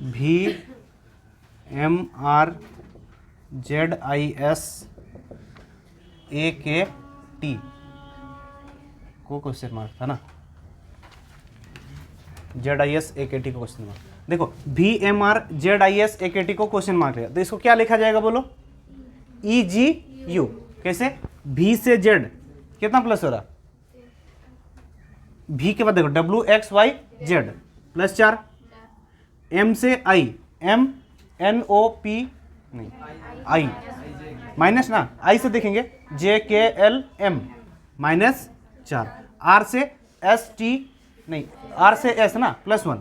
VMRZISAKT को question mark था ना, ZISAKT को क्वेश्चन मार्क। देखो VMRZISAKT को क्वेश्चन मार्क है तो इसको क्या लिखा जाएगा बोलो, EGU। कैसे, V से Z कितना प्लस हो रहा, V के बाद देखो WXYZ प्लस 4, M से I, MNOP नहीं I माइनस ना, I से देखेंगे JKLM माइनस 4, R से ST नहीं, R से S ना प्लस 1,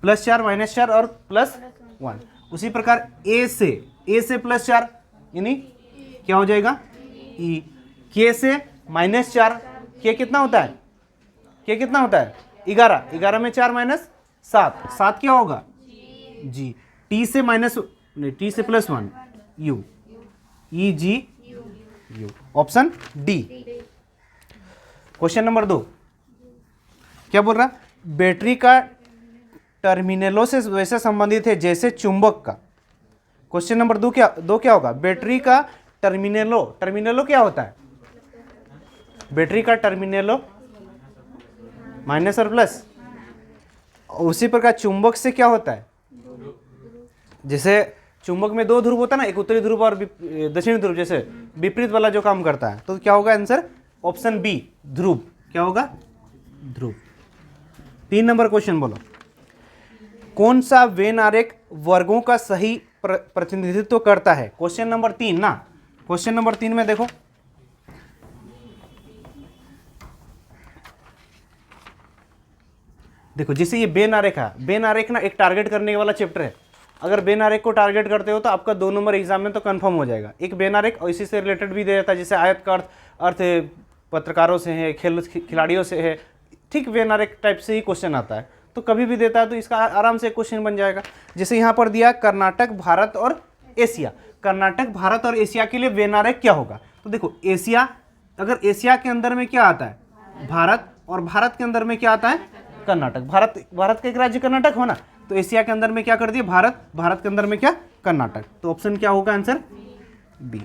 प्लस 4 माइनस 4 और प्लस 1। उसी प्रकार A से प्लस 4 यानी क्या हो जाएगा E। K से माइनस 4, K कितना होता है, K कितना होता है 11, 11 में 4 माइनस 7, 7 क्या होगा G। T से माइनस नहीं, T से plus 1 U, EGU। Option D. Question number 2 क्या बोल रहा, बैटरी का टर्मिनलों से वैसे संबंधित है जैसे चुंबक का। क्वेश्चन नंबर 2 क्या होगा, बैटरी का टर्मिनलों क्या होता है, बैटरी का टर्मिनलों माइनस और प्लस। उसी प्रकार चुंबक से क्या होता है, जैसे चुंबक में 2 ध्रुव होता है ना, एक उत्तरी ध्रुव और दक्षिणी ध्रुव, जैसे विपरीत वाला जो काम करता है, तो क्या होगा आंसर ऑप्शन बी ध्रुव। क्या होगा ध्रुव। 3 नंबर क्वेश्चन बोलो, कौन सा वेन आरेख वर्गों का सही प्रतिनिधित्व करता है। क्वेश्चन नंबर 3 ना, क्वेश्चन नंबर 3 में देखो जैसे ये बेन आरेख है, बेन आरेख ना एक टारगेट करने वाला चैप्टर है। अगर बेन आरेख को टारगेट करते हो तो आपका 2 नंबर एग्जाम में तो कंफर्म हो जाएगा। एक बेन आरेख और इसी से रिलेटेड भी दे देता है, जैसे आयत का अर्थ पत्रकारों से है, खिलाड़ियों से है, ठीक बेन आरेख टाइप से ही क्वेश्चन आता है, तो कभी भी देता है तो इसका आराम से क्वेश्चन बन जाएगा। जैसे यहाँ पर दिया कर्नाटक, भारत और एशिया। कर्नाटक, भारत और एशिया के लिए वेन आरेख क्या होगा, तो देखो एशिया, अगर एशिया के अंदर में क्या आता है भारत, और भारत के अंदर में क्या आता है कर्नाटक। भारत का एक राज्य कर्नाटक हो ना, तो एशिया के अंदर में क्या कर दिया भारत, भारत के अंदर में क्या कर्नाटक। तो ऑप्शन क्या होगा आंसर बी।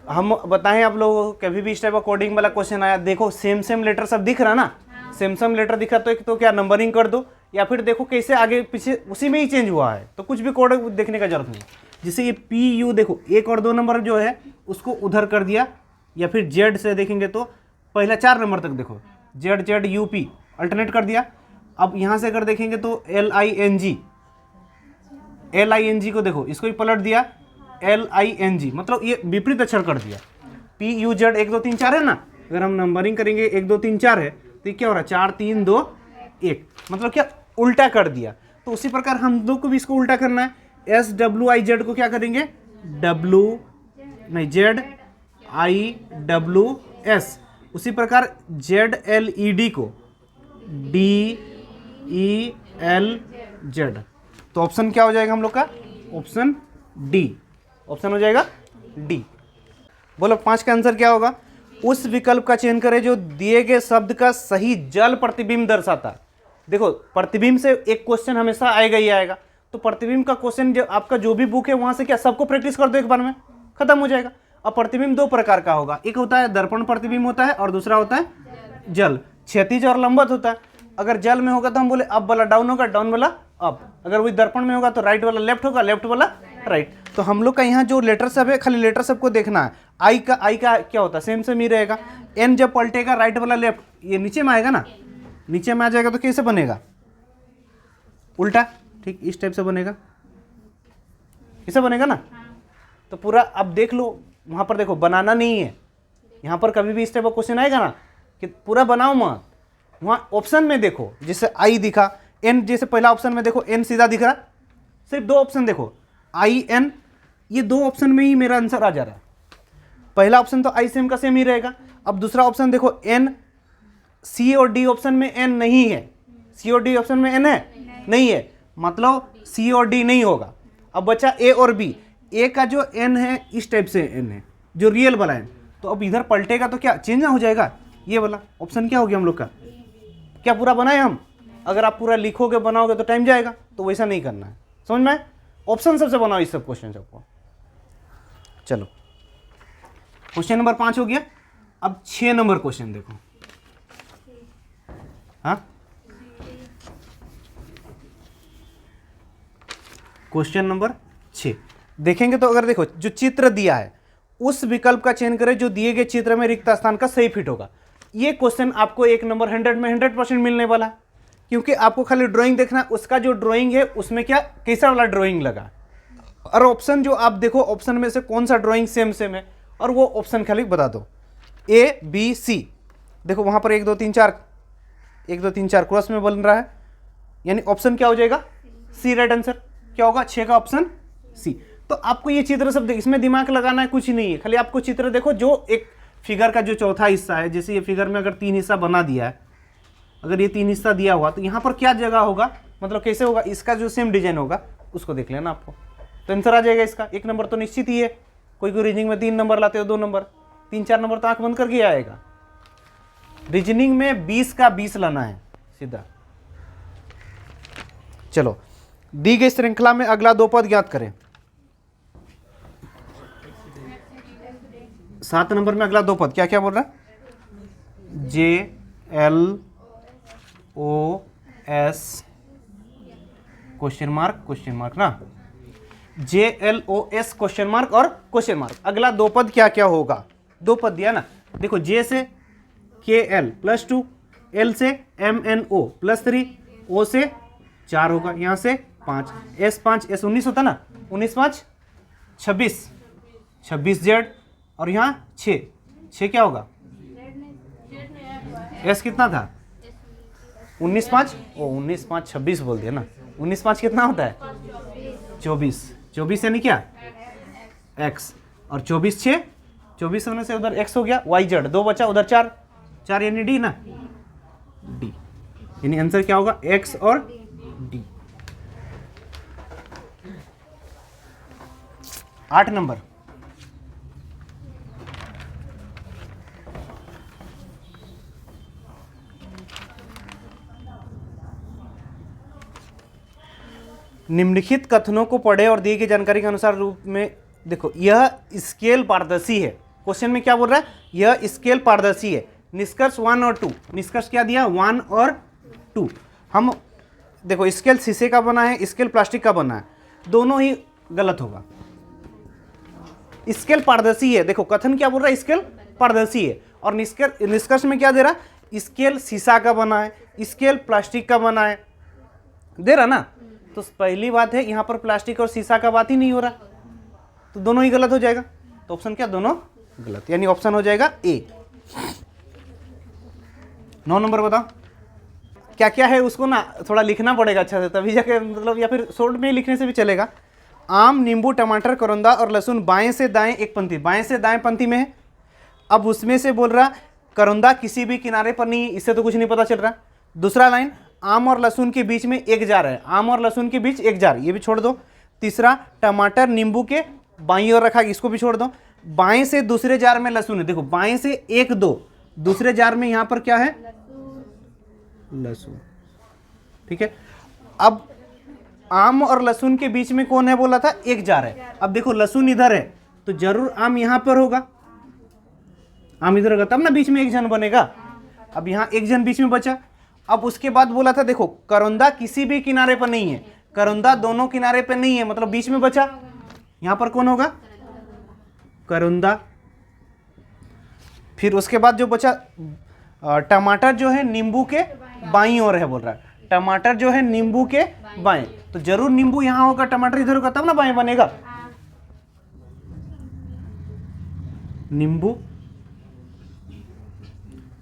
हम बताएं आप लोगों को, कभी भी इस टाइप का कोडिंग वाला क्वेश्चन आया, देखो सेम लेटर सब दिख रहा ना, सेम लेटर दिखा तो एक तो क्या नंबरिंग कर दो, या फिर देखो कैसे आगे पीछे उसी में ही चेंज हुआ है, तो कुछ भी कोड देखने का जरूरत नहीं। जैसे ये PU देखो 1 और 2 नंबर जो है उसको उधर कर दिया, या फिर Z से देखेंगे तो पहला 4 नंबर तक देखो ZUP अल्टरनेट कर दिया। अब यहाँ से अगर देखेंगे तो LING को देखो, इसको ही पलट दिया LING, मतलब ये विपरीत अक्षर कर दिया। PUZ 1 2 3 4 है ना, अगर हम नंबरिंग करेंगे 1 2 3 4 है तो क्या हो रहा है 4 3 2 1, मतलब क्या उल्टा कर दिया। तो उसी प्रकार हम लोग को भी इसको उल्टा करना है। SWIZ को क्या करेंगे ZIWS। उसी प्रकार ZLED को DELZ। तो ऑप्शन क्या हो जाएगा हम लोग का, ऑप्शन डी, ऑप्शन हो जाएगा डी। बोलो 5 का आंसर क्या होगा, उस विकल्प का चयन करें जो दिए गए शब्द का सही जल प्रतिबिंब दर्शाता है। देखो प्रतिबिंब से एक क्वेश्चन हमेशा आएगा ही आएगा, तो प्रतिबिंब का क्वेश्चन जो आपका जो भी बुक है वहां से क्या सबको प्रैक्टिस कर दो, एक बार में खत्म हो जाएगा। अब प्रतिबिंब 2 प्रकार का होगा, एक होता है दर्पण प्रतिबिंब होता है और दूसरा होता है जल, क्षैतिज और लंबवत होता है। अगर जल में होगा तो हम बोले अप वाला डाउन होगा, डाउन वाला अप। अगर वही दर्पण में होगा तो राइट वाला लेफ्ट होगा, लेफ्ट वाला राइट। तो हम लोग का यहाँ जो लेटर सब है खाली लेटर सब को देखना है। आई का क्या होता है सेम ही रहेगा। एन जब पलटेगा राइट वाला लेफ्ट, ये नीचे में आएगा ना, नीचे में आ जाएगा तो कैसे बनेगा उल्टा, ठीक इस टाइप से बनेगा, ऐसे बनेगा ना। तो पूरा अब देख लो, वहां पर देखो बनाना नहीं है, यहाँ पर कभी भी इस टाइप का क्वेश्चन आएगा ना कि पूरा बनाओ मत, वहां ऑप्शन में देखो जैसे आई दिखा, एन जैसे पहला ऑप्शन में देखो एन सीधा दिख रहा, सिर्फ 2 ऑप्शन देखो IN, ये 2 ऑप्शन में ही मेरा आंसर आ जा रहा है। पहला ऑप्शन तो आई सेम का सेम ही रहेगा। अब दूसरा ऑप्शन देखो N, C और D ऑप्शन में N नहीं है, C और D ऑप्शन में N है नहीं है, मतलब C और D नहीं होगा। अब बचा A और B, A का जो N है इस टाइप से N है जो रियल वाला है, तो अब इधर पलटेगा तो क्या चेंज ना हो जाएगा, ये वाला ऑप्शन क्या हो गया हम लोग का, क्या पूरा बनाए हम अगर आप पूरा लिखोगे बनाओगे तो टाइम जाएगा, तो वैसा नहीं करना है, समझ में आया? ऑप्शन सबसे बनाओ इस सब क्वेश्चन सबको। चलो क्वेश्चन नंबर 5 हो गया। अब 6 नंबर क्वेश्चन देखो। हाँ, क्वेश्चन नंबर 6 देखेंगे तो अगर देखो जो चित्र दिया है उस विकल्प का चयन करें जो दिए गए चित्र में रिक्त स्थान का सही फिट होगा। ये क्वेश्चन आपको 1 नंबर 100 में 100% मिलने वाला है, क्योंकि आपको खाली ड्राइंग देखना है, उसका जो ड्राइंग है उसमें क्या कैसा वाला ड्राइंग लगा, और ऑप्शन जो आप देखो ऑप्शन में से कौन सा ड्राइंग सेम सेम है, और वो ऑप्शन खाली बता दो ए बी सी। देखो वहां पर 1 2 3 4 क्रॉस में बन रहा है, यानी ऑप्शन क्या हो जाएगा? सी राइट आंसर। क्या होगा? 6 का ऑप्शन सी। तो आपको ये चित्र सब इसमें दिमाग लगाना है कुछ नहीं है, खाली आपको चित्र देखो जो एक फिगर का जो चौथा हिस्सा है, जैसे ये फिगर में अगर 3 हिस्सा बना दिया है, अगर ये 3 हिस्सा दिया हुआ तो यहाँ पर क्या जगह होगा, मतलब कैसे होगा, इसका जो सेम डिजाइन होगा उसको देख लेना आपको, तो आंसर आ जाएगा इसका। 1 नंबर तो निश्चित ही है। कोई रीजनिंग में 3 नंबर लाते हो, 2 नंबर, 3 4 नंबर तो आंख बंद करके आएगा। रीजनिंग में 20 का 20 लाना है सीधा। चलो दी गई श्रृंखला में अगला 2 पद ज्ञात करें। 7 नंबर में अगला 2 पद क्या क्या बोल रहा है? JLOS क्वेश्चन मार्क ना, JLOS क्वेश्चन मार्क और क्वेश्चन मार्क। अगला 2 पद क्या क्या होगा? 2 पद दिया ना, देखो J से KL +2, L से MNO +3, O से 4 होगा, यहाँ से 5, S5 S19 होता ना, 19 5 26, 26Z और यहाँ 6 क्या होगा? S कितना था? 19 5, ओ 19 5 26 बोल दिया ना, 19 5 कितना होता है? 24 यानी क्या? X, और 24 6, 24 होने से उधर X हो गया, YZ 2 बचा, उधर 4 यानी D ना, D, यानी आंसर क्या होगा? X और D। 8 नंबर, निम्नलिखित कथनों को पढ़े और दी गई जानकारी के अनुसार रूप में देखो। यह स्केल पारदर्शी है। क्वेश्चन में क्या बोल रहा है? यह स्केल पारदर्शी है। निष्कर्ष 1 और 2, निष्कर्ष क्या दिया? 1 और 2। हम देखो स्केल शीशे का बना है, स्केल प्लास्टिक का बना है, दोनों ही गलत होगा। स्केल पारदर्शी है, देखो कथन क्या बोल रहा है? स्केल पारदर्शी है। और निष्कर्ष में क्या दे रहा? स्केल शीशा का बना है, स्केल प्लास्टिक का बना है, दे रहा ना। तो पहली बात है यहाँ पर प्लास्टिक और शीशा का बात ही नहीं हो रहा, तो दोनों ही गलत हो जाएगा। तो ऑप्शन क्या? दोनों गलत, यानी ऑप्शन हो जाएगा ए। 9 नंबर बताओ क्या क्या है, उसको ना थोड़ा लिखना पड़ेगा अच्छा से, तभी जाके मतलब, या फिर शॉर्ट में लिखने से भी चलेगा। आम, नींबू, टमाटर, करौंदा और लहसुन बाएं से दाएं एक पंक्ति, बाएं से दाएं पंक्ति में है। अब उसमें से बोल रहा करौंदा किसी भी किनारे पर नहीं, इससे तो कुछ नहीं पता चल रहा। दूसरा लाइन, आम और लहसुन के बीच में एक जार है, आम और लहसुन के बीच एक जार, ये भी छोड़ दो। तीसरा, टमाटर नींबू के बाईं ओर रखा, इसको भी छोड़ दो। बाएं से दूसरे जार में लहसुन है, देखो बाएं से 1 2, दूसरे जार में यहां पर क्या है? लहसुन, ठीक है। अब आम और लहसुन के बीच में कौन है बोला था? एक जार है। अब देखो लहसुन इधर है तो जरूर आम यहां पर होगा, आम इधर होगा तब ना बीच में एक जन बनेगा। अब यहां एक जन बीच में बचा। अब उसके बाद बोला था देखो करौंदा किसी भी किनारे पर नहीं है, करौंदा दोनों किनारे पर नहीं है, मतलब बीच में बचा, यहां पर कौन होगा? करौंदा। फिर उसके बाद जो बचा टमाटर जो है नींबू के बाईं ओर है बोल रहा है, टमाटर जो है नींबू के बाएं, तो जरूर नींबू यहां होगा, टमाटर इधर होगा, तब ना बाएं बनेगा। नींबू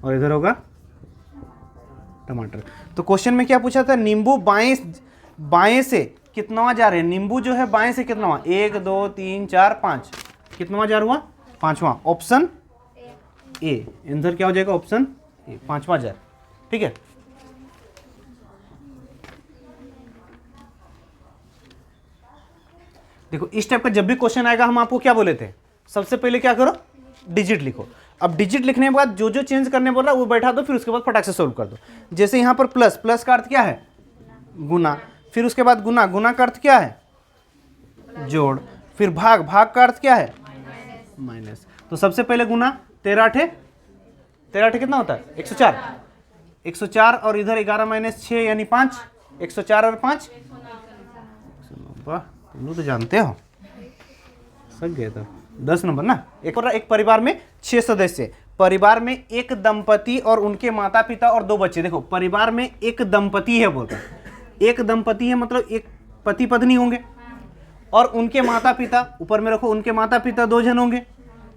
और इधर होगा टमाटर। तो क्वेश्चन में क्या पूछा था? नींबू बाएं से कितनावा जार है? नींबू जो है बाएं से कितनावा? 1 2 3 4 5, कितनावा जार हुआ? 5वां। ऑप्शन ए, आंसर क्या हो जाएगा? ऑप्शन ए, 5वां जार, ठीक है। देखो इस टाइप का जब भी क्वेश्चन आएगा हम आपको क्या बोले थे? सबसे पहले क्या करो? डिजिट लिखो। अब डिजिट लिखने के बाद जो जो चेंज करने बोल रहा है वो बैठा दो, फिर उसके बाद फटाक से सोल्व कर दो। जैसे यहाँ पर प्लस, प्लस का अर्थ क्या है? गुना। फिर उसके बाद गुना, गुना का अर्थ क्या है? जोड़। फिर भाग, भाग का अर्थ क्या है? माइनस। तो सबसे पहले गुना, 13 8 13 8 कितना होता है? 104। 104 और इधर 11 माइनस 6 यानी 5। 104 और 5, वाह तुम लोग तो जानते हो, सक गए तो 10 नंबर ना। एक परिवार में 6 सदस्य, परिवार में एक दंपति और उनके माता पिता और 2 बच्चे। देखो परिवार में एक दंपति है बोल रहे हैं, एक दंपति है मतलब एक पति पत्नी होंगे, और उनके माता पिता, ऊपर में रखो, उनके माता पिता 2 जन होंगे,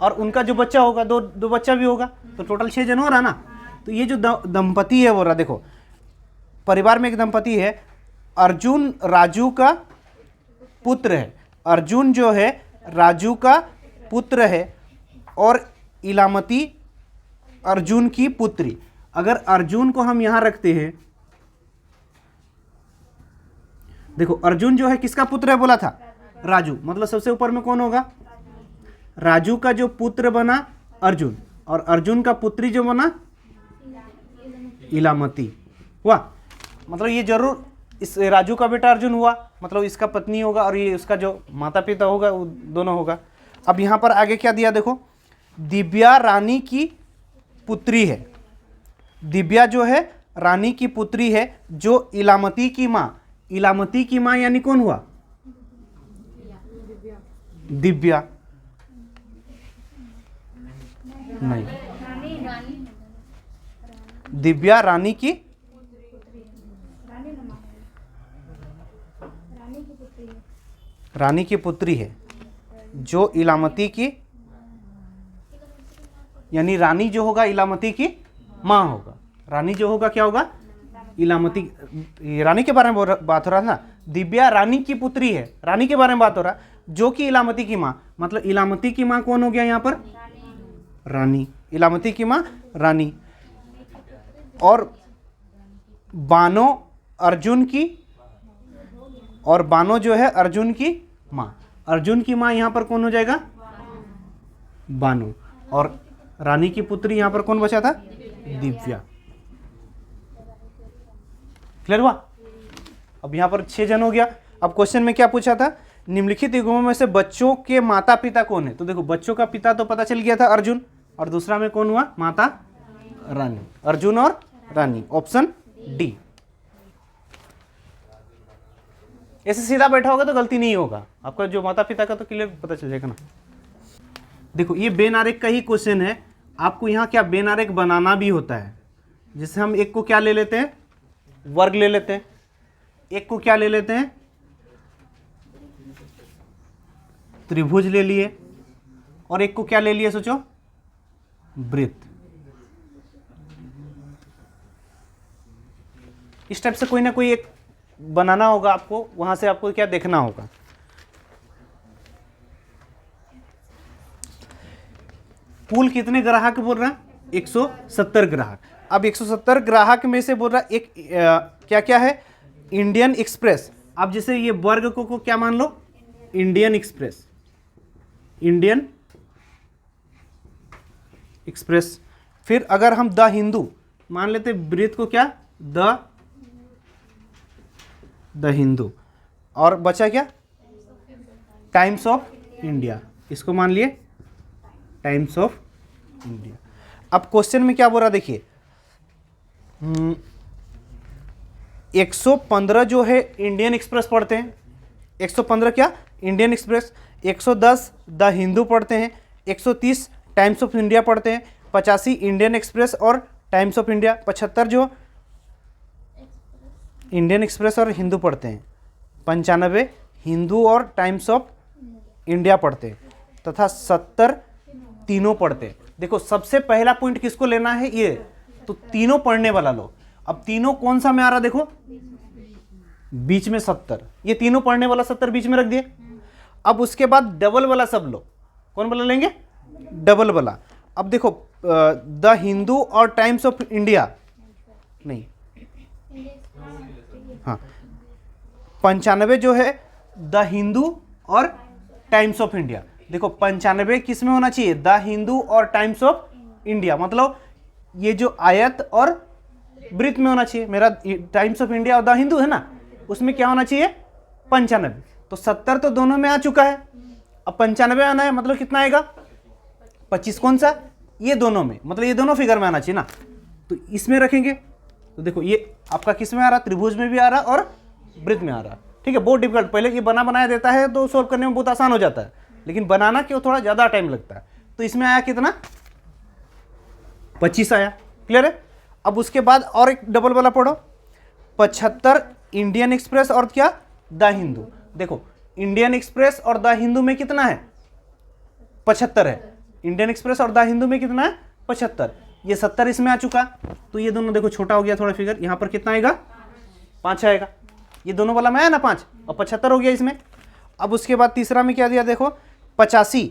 और उनका जो बच्चा होगा दो बच्चा भी होगा, तो टोटल 6 जन हो रहा ना। तो ये जो दंपति है बोल रहा, देखो परिवार में एक दंपति है, अर्जुन राजू का पुत्र है, अर्जुन जो है राजू का पुत्र है, और इलामती अर्जुन की पुत्री। अगर अर्जुन को हम यहां रखते हैं, देखो अर्जुन जो है किसका पुत्र है बोला था? राजू, मतलब सबसे ऊपर में कौन होगा? राजू का जो पुत्र बना अर्जुन, और अर्जुन का पुत्री जो बना इलामती हुआ। मतलब ये जरूर इस राजू का बेटा अर्जुन हुआ, मतलब इसका पत्नी होगा, और ये उसका जो माता पिता होगा वो दोनों होगा। अब यहाँ पर आगे क्या दिया देखो, दिव्या रानी की पुत्री है, दिव्या जो है रानी की पुत्री है, जो इलामती की माँ, इलामती की माँ यानी कौन हुआ? दिव्या नहीं, दिव्या रानी की पुत्री है, जो इलामती की, यानी रानी जो होगा इलामती की माँ होगा। रानी जो होगा क्या होगा? इलामती। रानी के बारे में बात हो रहा था, दिव्या रानी की पुत्री है, रानी के बारे में बात हो रहा, जो कि इलामती की माँ, मतलब इलामती की माँ कौन हो गया यहाँ पर? रानी। इलामती की माँ रानी। और बानो अर्जुन की, और बानो जो है अर्जुन की माँ, अर्जुन की माँ यहाँ पर कौन हो जाएगा? बानो। और रानी की पुत्री यहाँ पर कौन बचा था? दिव्या। क्लियर हुआ? अब यहाँ पर 6 जन हो गया। अब क्वेश्चन में क्या पूछा था? निम्नलिखित युग्मों में से बच्चों के माता पिता कौन है? तो देखो बच्चों का पिता तो पता चल गया था अर्जुन, और दूसरा में कौन हुआ? माता रानी। अर्जुन और रानी, ऑप्शन डी। ऐसे सीधा बैठा होगा तो गलती नहीं होगा, आपका जो माता पिता का तो क्लियर पता चल जाएगा ना। देखो ये बेन आरेख का ही क्वेश्चन है, आपको यहाँ क्या बेन आरेख बनाना भी होता है। जैसे हम एक को क्या ले लेते हैं? वर्ग ले लेते हैं। एक को क्या ले लेते हैं? त्रिभुज ले लिए। और एक को क्या ले लिए सोचो? वृत्त। इस टाइप से कोई ना कोई एक बनाना होगा आपको, वहां से आपको क्या देखना होगा। कुल कितने ग्राहक बोल रहा है? 170 ग्राहक। अब 170 ग्राहक में से बोल रहा है एक क्या क्या है? Indian Express. अब जैसे ये वर्ग को क्या मान लो? Indian Express, Indian Express. फिर अगर हम द हिंदू मान लेते, वृत्त को क्या? द हिंदू। और बचा क्या? टाइम्स ऑफ इंडिया, इसको मान लिए टाइम्स ऑफ इंडिया। अब क्वेश्चन में क्या बोल रहा देखिए, 115 जो है इंडियन एक्सप्रेस पढ़ते हैं, 115 क्या? Indian express. 110 द हिंदू पढ़ते हैं, 130 टाइम्स ऑफ इंडिया पढ़ते हैं, 85 इंडियन एक्सप्रेस और टाइम्स ऑफ इंडिया, 75 जो इंडियन एक्सप्रेस और हिंदू पढ़ते हैं, 95 हिंदू और टाइम्स ऑफ इंडिया पढ़ते हैं, तथा 70 तीनों पढ़ते हैं। देखो सबसे पहला पॉइंट किसको लेना है? ये तो तीनों पढ़ने वाला लो। अब तीनों कौन सा में आ रहा देखो, बीच में 70, ये तीनों पढ़ने वाला 70 बीच में रख दिए। अब उसके बाद डबल वाला सब लो, कौन वाला लेंगे? डबल वाला। अब देखो द हिंदू और टाइम्स ऑफ इंडिया नहीं, हाँ 95 जो है द हिंदू और टाइम्स ऑफ इंडिया। देखो 95 किस में होना चाहिए? द हिंदू और टाइम्स ऑफ इंडिया, मतलब ये जो आयत और वृत्त में होना चाहिए। मेरा टाइम्स ऑफ इंडिया और द हिंदू है ना, उसमें क्या होना चाहिए 95। तो 70 तो दोनों में आ चुका है, अब 95 आना है, मतलब कितना आएगा 25। कौन सा, ये दोनों में, मतलब ये दोनों फिगर में आना चाहिए ना, तो इसमें रखेंगे। तो देखो ये आपका किस में आ रहा, त्रिभुज में भी आ रहा और वृत्त में आ रहा। ठीक है, बहुत डिफिकल्ट, पहले ये बनाया देता है तो सोल्व करने में बहुत आसान हो जाता है, लेकिन बनाना क्यों थोड़ा ज़्यादा टाइम लगता है। तो इसमें आया कितना 25 आया। क्लियर है। अब उसके बाद और एक डबल वाला पढ़ो, 75 इंडियन एक्सप्रेस और क्या द हिंदू। देखो इंडियन एक्सप्रेस और द हिंदू में कितना है 75 है, इंडियन एक्सप्रेस और द हिंदू में कितना है 75, ये 70 इसमें आ चुका। तो ये दोनों देखो छोटा हो गया थोड़ा फिगर, यहाँ पर कितना आएगा 5 आएगा, ये दोनों वाला में आया ना 5 और 75 हो गया इसमें। अब उसके बाद तीसरा में क्या दिया देखो 85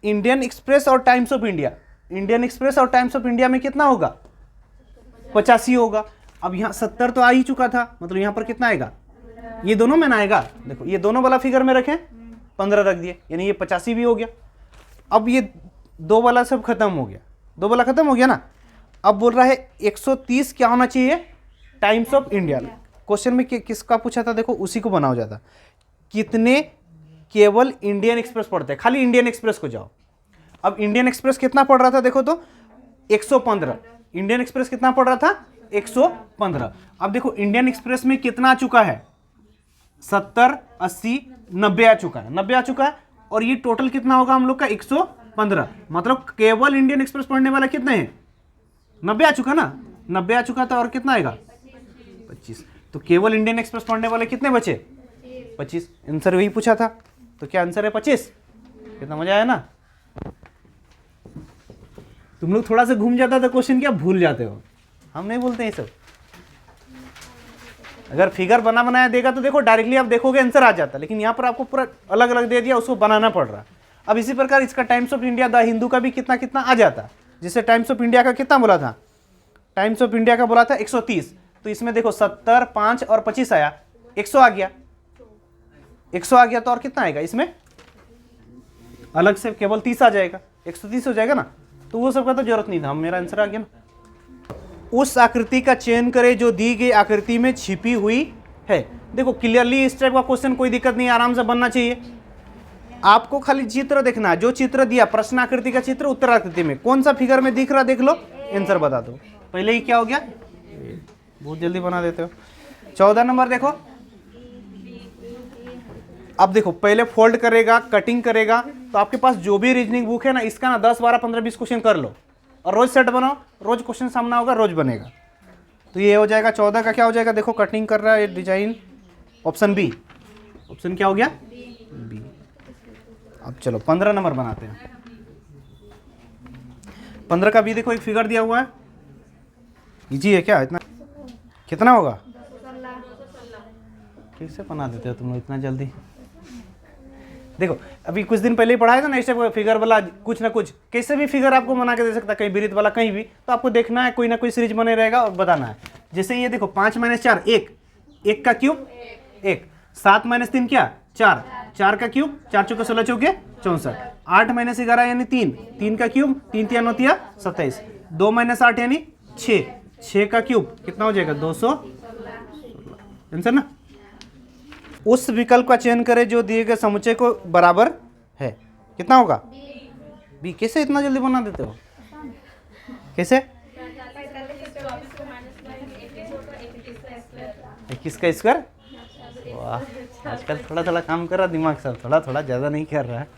इंडियन एक्सप्रेस और times of India, Indian express और टाइम्स ऑफ इंडिया में कितना होगा 85 होगा। अब यहाँ 70 तो आ ही चुका था, मतलब यहाँ पर कितना आएगा, ये दोनों में ना आएगा, देखो ये दोनों वाला फिगर में रखें 15 रख दिए, यानी ये 85 भी हो गया। अब ये दो वाला सब खत्म हो गया, दो वाला खत्म हो गया ना। अब बोल रहा है 130 क्या होना चाहिए टाइम्स ऑफ इंडिया। क्वेश्चन में किसका पूछा था, देखो उसी को बनाओ जाता, कितने केवल इंडियन एक्सप्रेस पढ़ते हैं, खाली इंडियन एक्सप्रेस को जाओ। अब इंडियन एक्सप्रेस कितना पढ़ रहा था देखो तो 115, इंडियन एक्सप्रेस कितना पढ़ रहा था 115। अब देखो इंडियन एक्सप्रेस में कितना आ चुका है 70 80 90 आ चुका है, 90 आ चुका है, और ये टोटल कितना होगा हम लोग का 115, मतलब केवल इंडियन एक्सप्रेस पढ़ने वाला कितने हैं 90 आ चुका ना, 90 आ चुका था, और कितना आएगा 25। तो केवल इंडियन एक्सप्रेस पढ़ने वाले कितने बचे 25, आंसर वही पूछा था, तो क्या आंसर है 25। कितना मजा आया ना। तुम लोग थोड़ा सा घूम जाता था क्वेश्चन, क्या भूल जाते हो, हम नहीं बोलते हैं सब। अगर फिगर बनाया देगा तो देखो डायरेक्टली आप देखोगे आंसर आ जाता, लेकिन यहाँ पर आपको पूरा अलग अलग दे दिया, उसको बनाना पड़ रहा। अब इसी प्रकार इसका times of India the Hindu का भी कितना कितना आ जाता, जिससे टाइम्स ऑफ इंडिया का कितना बोला था, टाइम्स ऑफ इंडिया का बोला था 130, तो इसमें देखो 70 5 और 25 आया, 100 आ गया, 100 आ गया, तो और कितना आएगा इसमें अलग से केवल 30 आ जाएगा, 130 हो जाएगा ना। तो वो सब का तो जरूरत नहीं था, मेरा आंसर आ गया ना। उस आकृति का चयन करें जो दी गई आकृति में छिपी हुई है। देखो क्लियरली इस टाइप का क्वेश्चन कोई दिक्कत नहीं, आराम से बनना चाहिए। आपको खाली चित्र देखना है, जो चित्र दिया प्रश्न आकृति का चित्र उत्तर आकृति में कौन सा फिगर में दिख रहा देख लो, आंसर बता दो। पहले ही क्या हो गया, बहुत जल्दी बना देते हो। 14 नंबर देखो, अब देखो पहले फोल्ड करेगा कटिंग करेगा, तो आपके पास जो भी रीजनिंग बुक है ना इसका ना 10 12 15 20 क्वेश्चन कर लो, और रोज सेट बनाओ, रोज क्वेश्चन सामना होगा, रोज बनेगा। तो ये हो जाएगा 14 का क्या हो जाएगा, देखो कटिंग कर रहा है डिजाइन, ऑप्शन बी, ऑप्शन क्या हो गया बी। अब चलो 15 नंबर बनाते हैं। 15 का भी देखो एक फिगर दिया हुआ है, इजी है क्या, इतना कितना होगा, कैसे बना देते हो तुम लोग इतना जल्दी। देखो अभी कुछ दिन पहले ही पढ़ाया था ना, इस फिगर वाला कुछ ना कुछ कैसे भी फिगर आपको बना के दे सकता है, कहीं विरित वाला कहीं भी, तो आपको देखना है कोई ना कोई सीरीज बने रहेगा और बताना है। जैसे ये देखो 5 - 4 1, 1 का क्यूब 1, 7 - 3 क्या 4, 4 का क्यूब 4 चौके 16 चौके 64, 8 - 11 यानी 3, 3 का क्यूब 3 3 9 27, 2 - 8 यानी 6, 6 का क्यूब कितना हो जाएगा 200, आंसर ना। उस विकल्प का चयन करें जो दिए गए समुच्चय को बराबर है, कितना होगा बी। कैसे इतना जल्दी बना देते हो, कैसे 21 का स्क्वायर, वाह आजकल थोड़ा थोड़ा काम कर रहा दिमाग, सब थोड़ा थोड़ा ज़्यादा नहीं कर रहा है।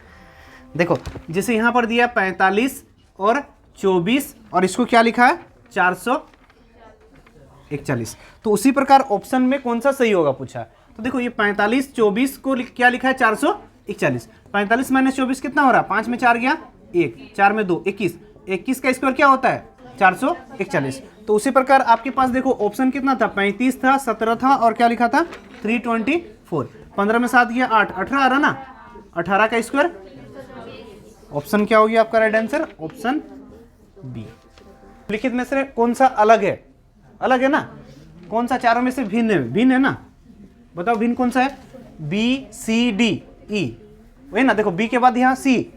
देखो जैसे यहाँ पर दिया 45 और 24, और इसको क्या लिखा है 441, तो उसी प्रकार ऑप्शन में कौन सा सही होगा पूछा। तो देखो ये 45 24 को क्या लिखा है 441, 45 - 24 कितना हो रहा है, 5 में 4 गया 1, 4 में 2 21, 21 का स्क्वायर क्या होता है 441। तो उसी प्रकार आपके पास देखो ऑप्शन कितना था 35 था, 17 था, और क्या लिखा था 324, 15 में 7 गया 8, 18 आ रहा ना, 18 का स्क्वायर, ऑप्शन क्या हो गया आपका राइट आंसर, ऑप्शन बी। लिखित में से कौन सा अलग है, अलग है ना, कौन सा चारों में से भिन्न है, भिन्न है ना, बताओ भिन्न कौन सा है, बी सी डी ई, वही ना। देखो बी के बाद यहाँ सी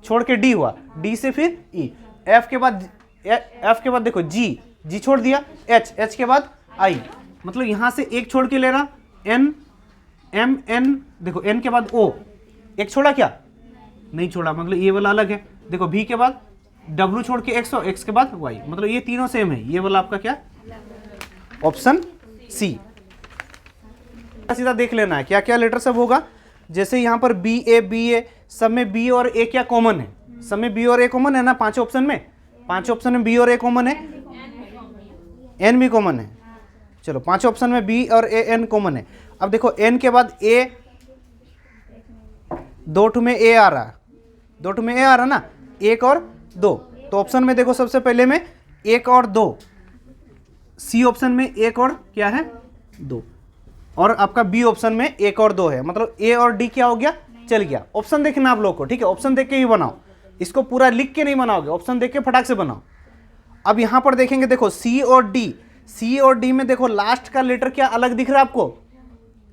छोड़ के डी हुआ, डी से फिर ई, एफ के बाद एफ के बाद देखो जी छोड़ दिया, एच के बाद आई, मतलब यहां से एक छोड़ के ले रहा, एन एम एन, देखो एन के बाद ओ, एक छोड़ा क्या, नहीं छोड़ा, मतलब ये वाला अलग है। देखो भी के बाद डब्ल्यू छोड़ के एक्स, एक्स के बाद वाई, मतलब ये तीनों सेम है, ये वाला आपका क्या, ऑप्शन सी। सीधा देख लेना है क्या क्या लेटर सब होगा। जैसे यहाँ पर बी ए सब में बी और ए क्या कॉमन है, सब में बी और ए कॉमन है ना, पांचों ऑप्शन में बी और ए कॉमन है, एन भी कॉमन है। चलो पांचों ऑप्शन में बी और ए एन कॉमन है। अब देखो एन के बाद ए, दो ठू में ए आ रहा ना, एक और दो, तो ऑप्शन में देखो सबसे पहले में एक और दो, सी ऑप्शन में एक और क्या है, दो, और आपका बी ऑप्शन में एक और दो है, मतलब ए और डी क्या हो गया, चल गया। ऑप्शन देखना आप लोग को, ठीक है, ऑप्शन देख के ही बनाओ, इसको पूरा लिख के नहीं बनाओगे, ऑप्शन देख के फटाक से बनाओ। अब यहां पर देखेंगे, देखो सी और डी में देखो लास्ट का लेटर क्या अलग दिख रहा है आपको,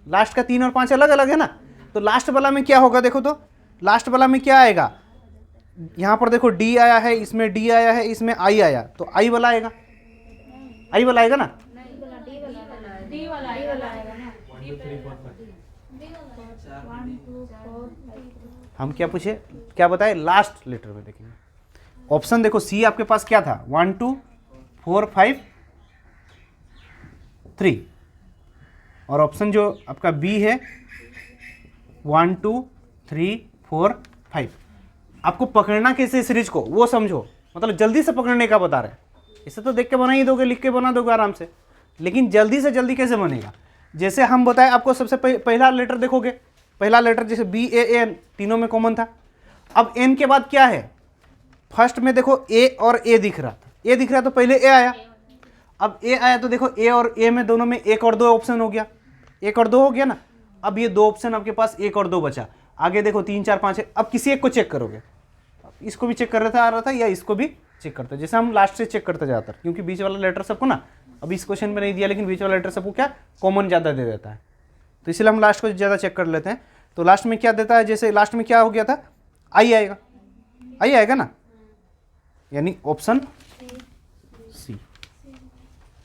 लास्ट का 3 और 5 अलग अलग है ना, तो लास्ट वाला में क्या होगा, देखो तो लास्ट वाला में क्या आएगा, यहां पर देखो डी आया है, इसमें डी आया है, इसमें आई आया, तो आई वाला आएगा, आई वाला आएगा ना, हम क्या पूछे, क्या बताए, लास्ट लेटर में देखेंगे। ऑप्शन देखो सी आपके पास क्या था, 1 2 4 5 3, और ऑप्शन जो आपका बी है 1 2 3 4 5। आपको पकड़ना कैसे सीरीज को वो समझो, मतलब जल्दी से पकड़ने का बता रहे हैं। इसे तो देख के बना ही दोगे, लिख के बना दोगे आराम से, लेकिन जल्दी से जल्दी कैसे बनेगा। जैसे हम बताए आपको, सबसे पहला लेटर देखोगे, पहला लेटर जैसे बी ए एन तीनों में कॉमन था। अब एन के बाद क्या है, फर्स्ट में देखो ए और ए दिख रहा तो पहले ए आया, अब ए आया तो देखो ए और ए में दोनों में एक और दो ऑप्शन हो गया, एक और दो हो गया ना। अब ये दो ऑप्शन आपके पास एक और दो बचा, आगे देखो 3 4 5 है। अब किसी एक को चेक करोगे, इसको भी चेक कर रहा था या इसको भी चेक करते, जैसे हम लास्ट से चेक करते ज़्यादातर, क्योंकि बीच वाला लेटर सबको ना, अभी इस क्वेश्चन में नहीं दिया, लेकिन बीच वाला लेटर सबको क्या कॉमन ज़्यादा दे देता है, तो इसलिए हम लास्ट को ज़्यादा चेक कर लेते हैं। तो लास्ट में क्या देता है, जैसे लास्ट में क्या हो गया था, आई आएगा ना, यानी ऑप्शन सी।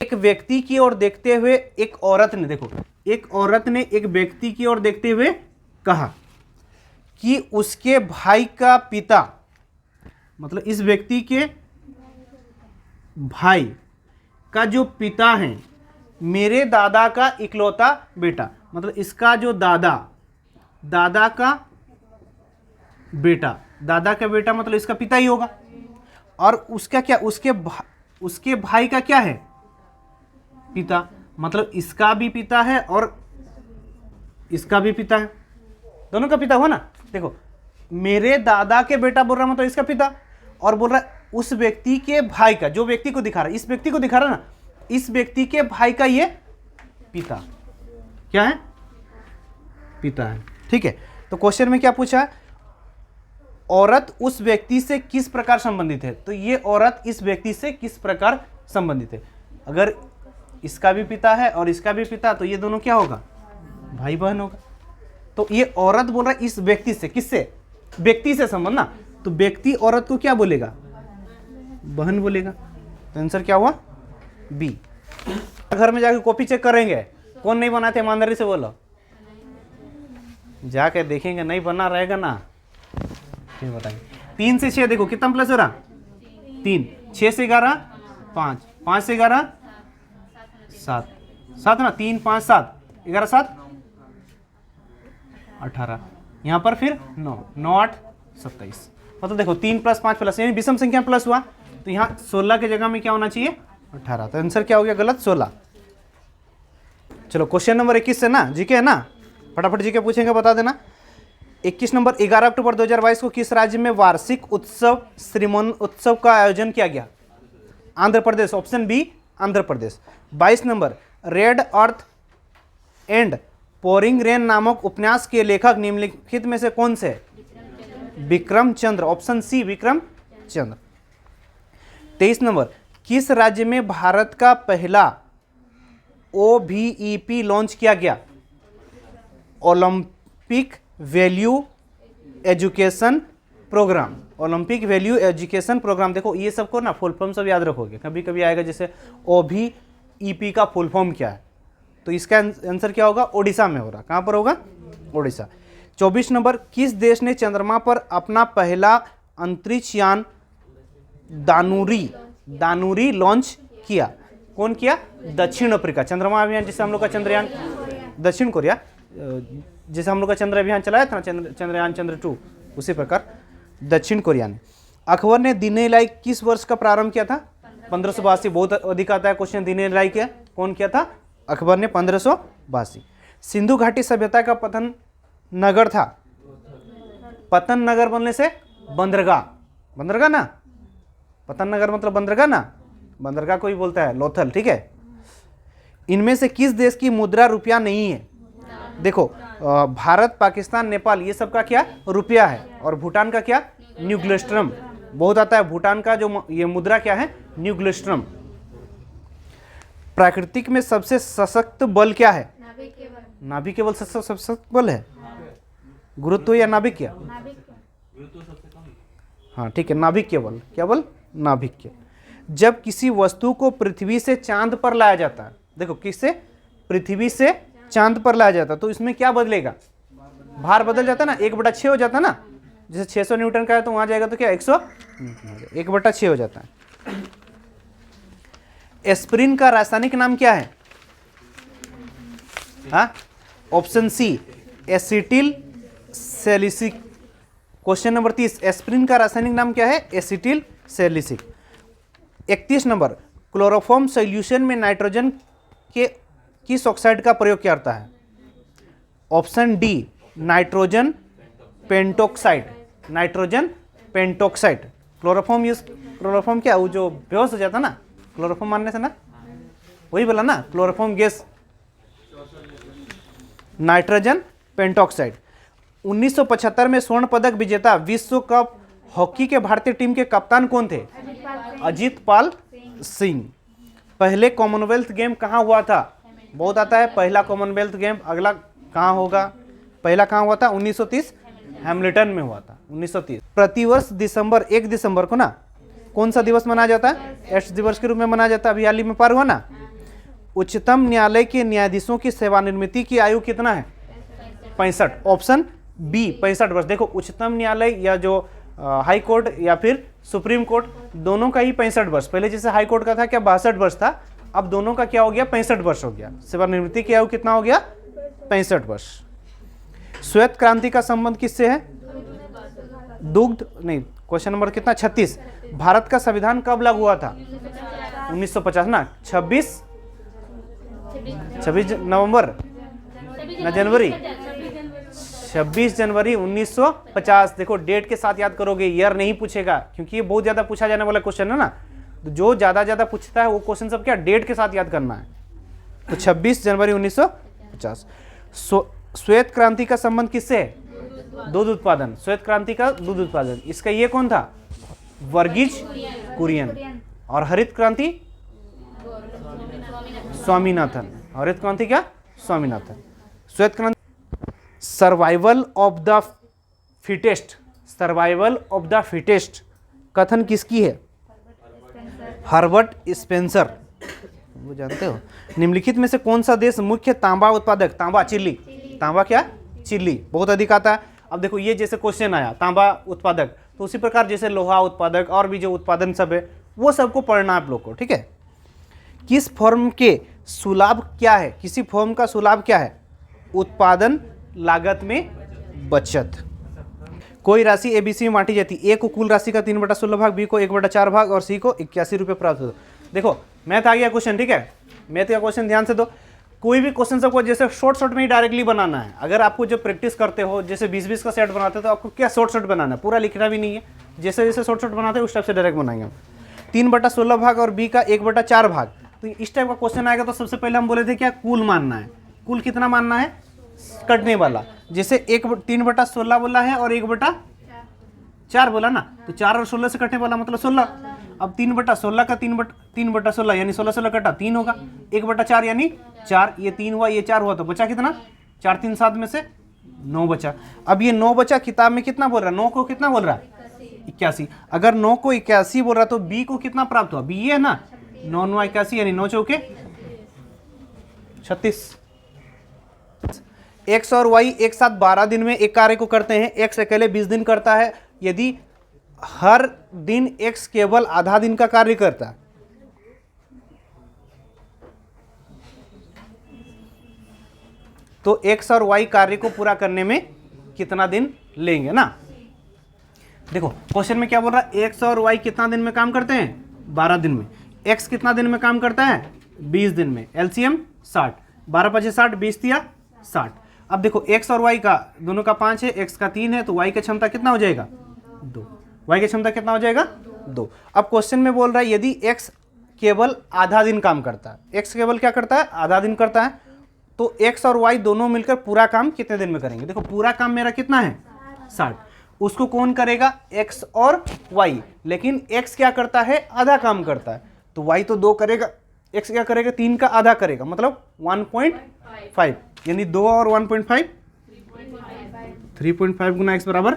एक व्यक्ति की ओर देखते हुए एक औरत ने, देखो एक औरत ने एक व्यक्ति की ओर देखते हुए कहा कि उसके भाई का पिता, मतलब इस व्यक्ति के भाई का जो पिता है मेरे दादा का इकलौता बेटा, मतलब इसका जो दादा का बेटा मतलब इसका पिता ही होगा। और उसका क्या, उसके भाई का क्या है, पिता, मतलब इसका भी पिता है और इसका भी पिता है, दोनों का पिता हुआ ना। देखो मेरे दादा के बेटा बोल रहा मतलब इसका पिता, और बोल रहा उस व्यक्ति के भाई का, जो व्यक्ति को दिखा रहा है, इस व्यक्ति को दिखा रहा है ना, इस व्यक्ति के भाई का ये पिता क्या है, पिता है। ठीक है, तो क्वेश्चन में क्या पूछा है, औरत उस व्यक्ति से किस प्रकार संबंधित है, तो ये औरत इस व्यक्ति से किस प्रकार संबंधित है। अगर इसका भी पिता है और इसका भी पिता, तो ये दोनों क्या होगा, भाई बहन होगा। तो ये औरत बोल रहा है इस व्यक्ति से, किससे, व्यक्ति से संबंध ना, तो व्यक्ति औरत को क्या बोलेगा, बहन बोलेगा। तो आंसर क्या हुआ, बी। घर में जाके कॉपी चेक करेंगे, कौन नहीं बनाते, ईमानदारी से बोलो, जाके देखेंगे नहीं बना रहेगा ना, फिर बताएंगे। 3 से 6 देखो कितना प्लस हो रहा, 3, 6 से 11 5, 5 से 11 7, 7 ना, 3 5 7 11 7 18, यहाँ पर फिर 9 9 8 27, मतलब देखो 3 + 5 + यानी विषम संख्या प्लस हुआ, तो यहाँ 16 की जगह में क्या होना चाहिए, 18। तो आंसर क्या हो गया, गलत 16। चलो क्वेश्चन नंबर 21 से ना, जीके है ना, फटाफट जीके पूछेंगे, बता देना। 21 नंबर, 11 अक्टूबर 2022 को किस राज्य में वार्षिक उत्सव श्रीमन उत्सव का आयोजन किया गया, आंध्र प्रदेश, ऑप्शन बी आंध्र प्रदेश। 22 नंबर, red earth and pouring rain नामक उपन्यास के लेखक निम्नलिखित में से कौन से, विक्रम चंद्र, ऑप्शन सी विक्रम चंद्र। 23 नंबर, किस राज्य में भारत का पहला OBEP लॉन्च किया गया, Olympic value education programme, Olympic value education programme. देखो ये सबको ना फुल फॉर्म सब याद रखोगे, कभी कभी आएगा जैसे OBEP का फुल फॉर्म क्या है, तो इसका आंसर क्या होगा, ओडिशा में हो रहा। कहाँ पर होगा, ओडिशा। 24 नंबर, किस देश ने चंद्रमा पर अपना पहला अंतरिक्ष यान दानुरी लॉन्च किया? कौन किया? दक्षिण अफ्रीका। चंद्रमा अभियान जैसे हम लोग का चंद्रयान, दक्षिण कोरिया जैसे हम लोग का चंद्र अभियान चलाया था ना, चंद्रयान चंद्र 2, उसी प्रकार दक्षिण कोरिया ने। अकबर ने दीन इलाही किस वर्ष का प्रारंभ किया था? 1582। बहुत अधिक आता है क्वेश्चन, दीन इलाही क्या कौन किया था? अकबर ने 1582। सिंधु घाटी सभ्यता का पतन नगर था? पतन नगर बनने से बंदरगाह, बंदरगाह ना, पतन नगर मतलब बंदरगाह ना, बंदरगाह कोई बोलता है लोथल, ठीक है। इनमें से किस देश की मुद्रा रुपया नहीं है? देखो भारत, पाकिस्तान, नेपाल ये सब का क्या रुपया है, और भूटान का क्या न्यूग्लिस्ट्रम। बहुत आता है भूटान का जो ये मुद्रा क्या है, न्यूग्लिस्ट्रम। प्राकृतिक में सबसे सशक्त बल क्या है? नाभिक बल सबसे सशक्त बल है। गुरुत्व या नाभिक क्या? हाँ ठीक है, नाभिक के बल। क्या बल? नाभिक के। जब किसी वस्तु को पृथ्वी से चांद पर लाया जाता है, देखो किससे? पृथ्वी से चांद पर लाया जाता है, तो इसमें क्या बदलेगा? भार बदल जाता है ना, 1/6 हो जाता है ना। जैसे 600 न्यूटन का है तो वहां जाएगा तो क्या 1/6 हो जाता है। एस्पिरिन का रासायनिक नाम क्या है? हाँ, option C acetyl salicylic. Question number 30, aspirin का रासायनिक नाम क्या है? Acetyl salicylic. 31 number, chloroform solution में नाइट्रोजन के किस ऑक्साइड का प्रयोग किया जाता है? Option D nitrogen pentoxide. Nitrogen pentoxide. Chloroform क्या, वो जो बेहोश हो जाता ना क्लोरोफॉर्म मारने से ना, वही बोला ना क्लोरोफॉर्म गैस, नाइट्रोजन पेंटोक्साइड। 1975 में स्वर्ण पदक विजेता विश्व कप हॉकी के भारतीय टीम के कप्तान कौन थे? अजीत पाल सिंह। पहले कॉमनवेल्थ गेम कहाँ हुआ था? बहुत आता है पहला कॉमनवेल्थ गेम, अगला कहाँ होगा? पहला कहाँ हुआ था? 1930 हैमिल्टन में हुआ था, 1930। प्रतिवर्ष 1 दिसंबर को ना कौन सा दिवस मनाया जाता है? एड्स दिवस के रूप में मनाया जाता है। अभी हाल ही में पार हुआ ना। उच्चतम न्यायालय के न्यायाधीशों की सेवानिवृत्ति की आयु कितना है? 65। ऑप्शन बी 65 वर्ष। देखो उच्चतम न्यायालय या जो हाई कोर्ट या फिर सुप्रीम कोर्ट, दोनों का ही 65 वर्ष। पहले जैसे हाई कोर्ट का था क्या 62 वर्ष था, अब दोनों का क्या हो गया? 65 वर्ष हो गया। सेवानिवृत्ति की आयु कितना हो गया? 65 वर्ष। श्वेत क्रांति का संबंध किससे है? दुग्ध नहीं। क्वेश्चन नंबर कितना? 36। भारत का संविधान कब लागू हुआ था? 1950 ना। 26 नवंबर ना जनवरी? 26 जनवरी 1950। देखो डेट के साथ याद करोगे, ईयर नहीं पूछेगा, क्योंकि ये बहुत ज्यादा पूछा जाने वाला क्वेश्चन है ना। तो जो ज्यादा पूछता है वो क्वेश्चन सब क्या डेट के साथ याद करना है। तो 26 जनवरी 1950। श्वेत क्रांति का संबंध किससे है? दूध उत्पादन। श्वेत क्रांति का दूध उत्पादन, इसका ये कौन था? वर्गीज कुरियन। और हरित क्रांति स्वामीनाथन। हरित क्रांति क्या? स्वामीनाथन। श्वेत क्रांति survival of the fittest. Survival of the fittest कथन किसकी है? Herbert Spencer. वो जानते हो। निम्नलिखित में से कौन सा देश मुख्य तांबा उत्पादक? तांबा, चिल्ली। तांबा क्या? चिल्ली। बहुत अधिक आता है। अब देखो ये जैसे क्वेश्चन आया तांबा उत्पादक, तो उसी प्रकार जैसे लोहा उत्पादक और भी जो उत्पादन सब है वो सबको पढ़ना आप लोग को, ठीक है। किस फर्म के सुलाभ क्या है? किसी फर्म का सुलाभ क्या है? उत्पादन लागत में बचत। कोई राशि एबीसी में बांटी जाती है। ए को कुल राशि का 3/16 भाग, बी को 1/4 भाग और सी को 81 रुपये प्राप्त होता है। देखो मैथ आ गया क्वेश्चन, ठीक है। मैथ का क्वेश्चन ध्यान से दो। कोई भी क्वेश्चन सबको जैसे शॉर्ट में ही डायरेक्टली बनाना है। अगर आपको जो प्रैक्टिस करते हो जैसे 20-20 का सेट बनाते हो तो आपको क्या शॉर्ट बनाना है, पूरा लिखना भी नहीं है। जैसे जैसे शॉर्ट बनाते हैं उस टाइप से डायरेक्ट बनाएंगे हम। 3/16 भाग और बी का 1/4 भाग। तो इस टाइप का क्वेश्चन आएगा तो सबसे पहले हम बोले थे क्या कुल मानना है। कुल कितना मानना है? कटने वाला। जैसे 3/16 बोला है और 1/4 बोला ना, तो 4 और 16 से कटने वाला मतलब 16। अब 3/16 का 3/16 यानी 16 कटा 3 होगा। 1/4 यानी 4, ये 3 हुआ, ये 4 हुआ, तो बचा कितना? 4 3 7 में से 9 बचा। अब ये 9 बचा, किताब में कितना बोल रहा है? 9 को कितना बोल रहा है? 81। अगर 9 को 81 बोल रहा तो बी को कितना प्राप्त हुआ, बी ये है ना, 9 9 81 यानी 9 चौके 36। एक्स और वाई एक साथ 12 दिन में एक कार्य को करते हैं, एक्स अकेले 20 दिन करता है। यदि हर दिन एक्स केवल आधा दिन का कार्य करता है तो एक्स और वाई कार्य को पूरा करने में कितना दिन लेंगे ना। देखो क्वेश्चन में क्या बोल रहा है, एक्स और वाई कितना दिन में काम करते हैं, 12 दिन में। एक्स कितना दिन में काम करता है, 20 दिन में। एलसीएम 60, 12 5 60, 20 दिया 60। अब देखो एक्स और वाई का दोनों का 5 है, एक्स का 3 है, तो वाई की क्षमता कितना हो जाएगा, 2। वाई की क्षमता कितना हो जाएगा, 2। अब क्वेश्चन में बोल रहा है यदि एक्स केवल आधा दिन काम करता है, एक्स केवल क्या करता है, आधा दिन करता है, तो एक्स और वाई दोनों मिलकर पूरा काम कितने दिन में करेंगे। देखो पूरा काम मेरा कितना है, 60। उसको कौन करेगा, एक्स और वाई, लेकिन एक्स क्या करता है, आधा काम करता है, तो वाई तो 2 करेगा, एक्स क्या करेगा, 3 का आधा करेगा, मतलब 1.5, यानी 2 और 1.5 3.5 गुना एक्स बराबर,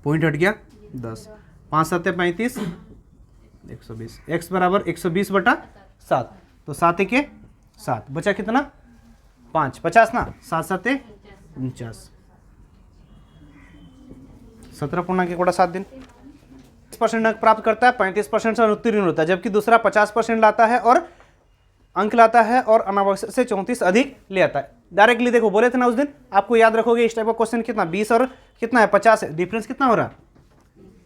पॉइंट हट गया 10, 5 7 35 120, एक्स बराबर 120 बटा 7, तो 7 1 7, बचा कितना 5, 50 ना, 7 7 49, 17.7 दिन। 30% अंक प्राप्त करता है, 35% से अनुत्तीर्ण होता है, जबकि दूसरा 50% लाता है और अंक लाता है और अनावश्यक से 34 अधिक ले आता है। डायरेक्टली देखो बोले थे ना उस दिन, आपको याद रखोगे इस टाइप का क्वेश्चन कितना, 20 और कितना है 50 है, डिफरेंस कितना हो रहा है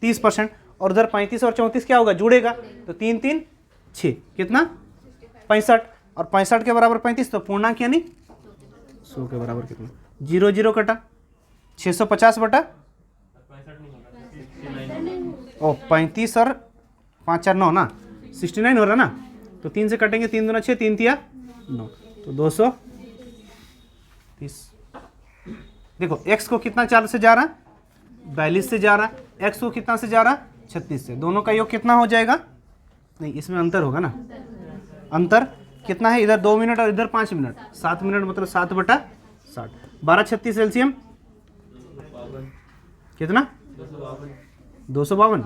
30%, और उधर 35 और 34 क्या होगा, जुड़ेगा, तो 3 3 6 कितना 65, और 65 के बराबर 35, तो पूर्णांक यानी 100 के बराबर कितना, 0 0 कटा, 650 बटा 35 और 5 4 9 ना, 69 हो रहा ना, तो 3 से कटेंगे, 3 दूना 6, 3 तिया 9, तो 230। देखो x को कितना 4 से जा रहा, 42 से जा रहा, x को कितना से जा रहा, 36 से, दोनों का योग कितना हो जाएगा, नहीं इसमें अंतर होगा ना, अंतर कितना है, इधर 2 मिनट और इधर 5 मिनट, 7 मिनट, मतलब 7 बटा 60, 12 36 एलसीएम कितना 252,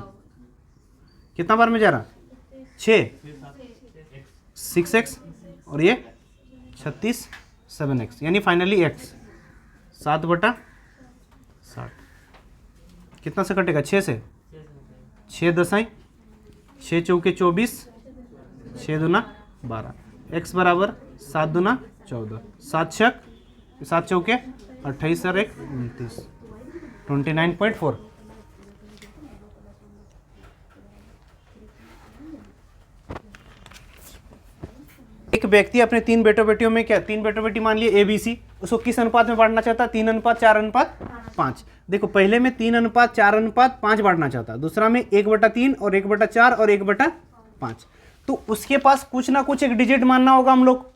कितना बार में जा रहा, 6 6x, और ये 36 7x, यानी फाइनली x 7 बटा 60, कितना से कटेगा, 6 से, 6 दसाई 6 चौके 24, 6 दूना 12, x बराबर 7 दूना 14, 7 छक 7 चौके 28 और 1 29, 29.4। एक व्यक्ति अपने 3 बेटों बेटियों में, क्या 3 बेटों बेटी मान लिए ABC, उसको किस अनुपात में बांटना चाहता है, 3:4:5। देखो पहले में 3:4:5 बांटना चाहता है, दूसरा में 1/3 और 1/4 और 1/5, तो उसके पास कुछ ना कुछ एक डिजिट मानना होगा हम लोग,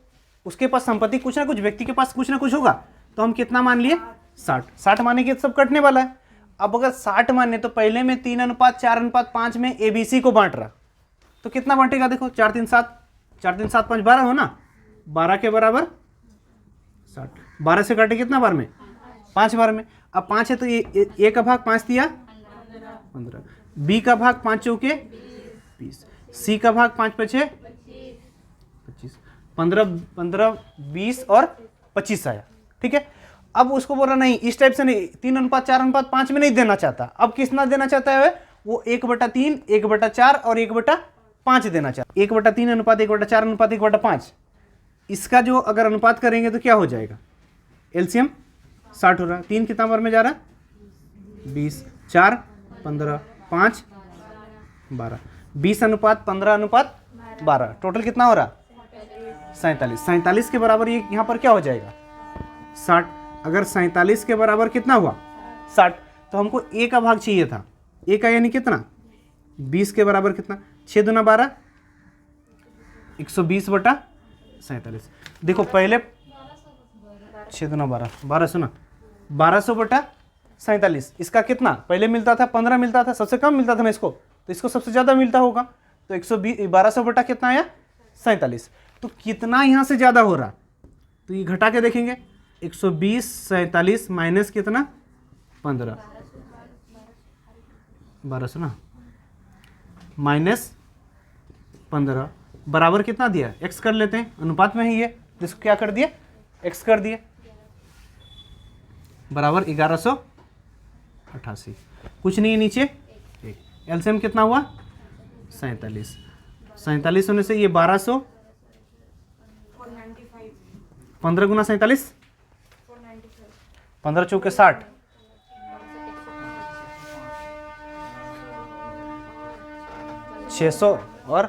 उसके पास संपत्ति कुछ ना कुछ, व्यक्ति के पास कुछ ना कुछ होगा, तो हम कितना मान लिए 60, 60 माने के सब कटने वाला है। अब अगर 60 माने तो पहले में 3:4:5 में ABC को बांट रहा, तो कितना बांटेगा, देखो 4 3 7, 4 3 7 5 12 हो ना, 12 के बराबर 60, 12 से काटे कितना बार में, 5 बार में। अब 5 है तो ये A का भाग 5 दिया 15, B का भाग 5 चौके 20, C का भाग 5 5 25, 15 15 20 और 25 आया, ठीक है। अब उसको बोल रहा नहीं, इस टाइप से नहीं, 3:4:5 में नहीं देना चाहता, अब कितना देना चाहता है वो 1/3 1/4 और 1/5 देना चाहता, 1/3 अनुपात 1/4 अनुपात 1/5। इसका जो अगर अनुपात करेंगे तो क्या हो जाएगा, एलसीएम 60 हो रहा, 3 कितना बार में जा रहा, 20, 4 15 5 12, 20 अनुपात 15 अनुपात 12, टोटल कितना हो रहा 47, 47 के बराबर ये यहाँ पर क्या हो जाएगा 60। अगर 47 के बराबर कितना हुआ 60, तो हमको A का भाग चाहिए था, A का यानी कितना 20 के बराबर कितना, 6 दूना 12, 120 बटा 47। देखो पहले 6 दूना 12, 1200 ना, 1200 बटा 47, इसका कितना पहले मिलता था 15 मिलता था, सबसे कम मिलता था ना इसको, तो इसको सबसे ज़्यादा मिलता होगा, तो 120 1200 बटा कितना आया 47, तो कितना यहाँ से ज़्यादा हो रहा, तो ये घटा के देखेंगे, 120 47 माइनस कितना 15, 1200 ना, -15 बराबर कितना दिया, x कर लेते हैं, अनुपात में ही ये, इसको क्या कर दिए, x कर दिए, बराबर 1188। कुछ नहीं है नीचे, एलसीएम कितना हुआ, 47। 47 होने से ये 1200, 15 गुना 47, 15 चौके 60, 600 और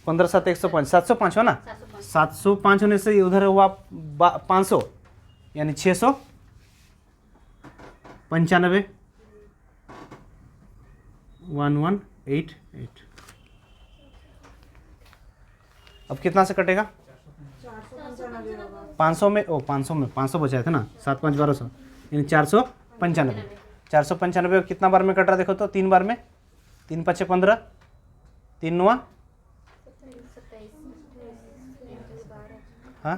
15 7 105, 705 हो ना, 705 होने से उधर हुआ 500, यानी 695, 1188। अब कितना से कटेगा, 500 में, 500 बचाए थे ना, 7 5 1200, यानी 495। 495 कितना बार में कट रहा देखो तो, 3 बार में, 3 5 15, 3 9, हाँ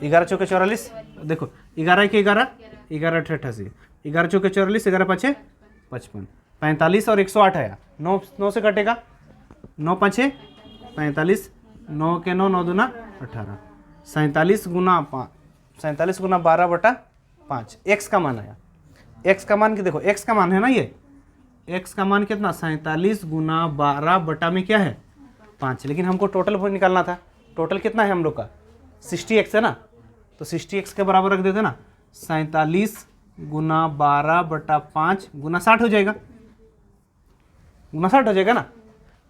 11 चौके 44, देखो 11 के 11, 11 8 88, 11 चौके 44, 11 5 55, 45 और 108 आया, 9 से कटेगा, 9 5 45, 9 के 9, 9 दूना 18, 47 गुना 5, 47 गुना 12/5, x का मान आया। x का मान की देखो, x का मान है ना ये, x का मान कितना, 47 गुना 12 बटा में क्या है, 5, लेकिन हमको टोटल निकालना था, टोटल कितना है हम लोग का, 60x है ना, तो 60x के बराबर रख देते ना, 47 गुना 12/5 गुना 60 हो जाएगा, गुना 60 हो जाएगा ना।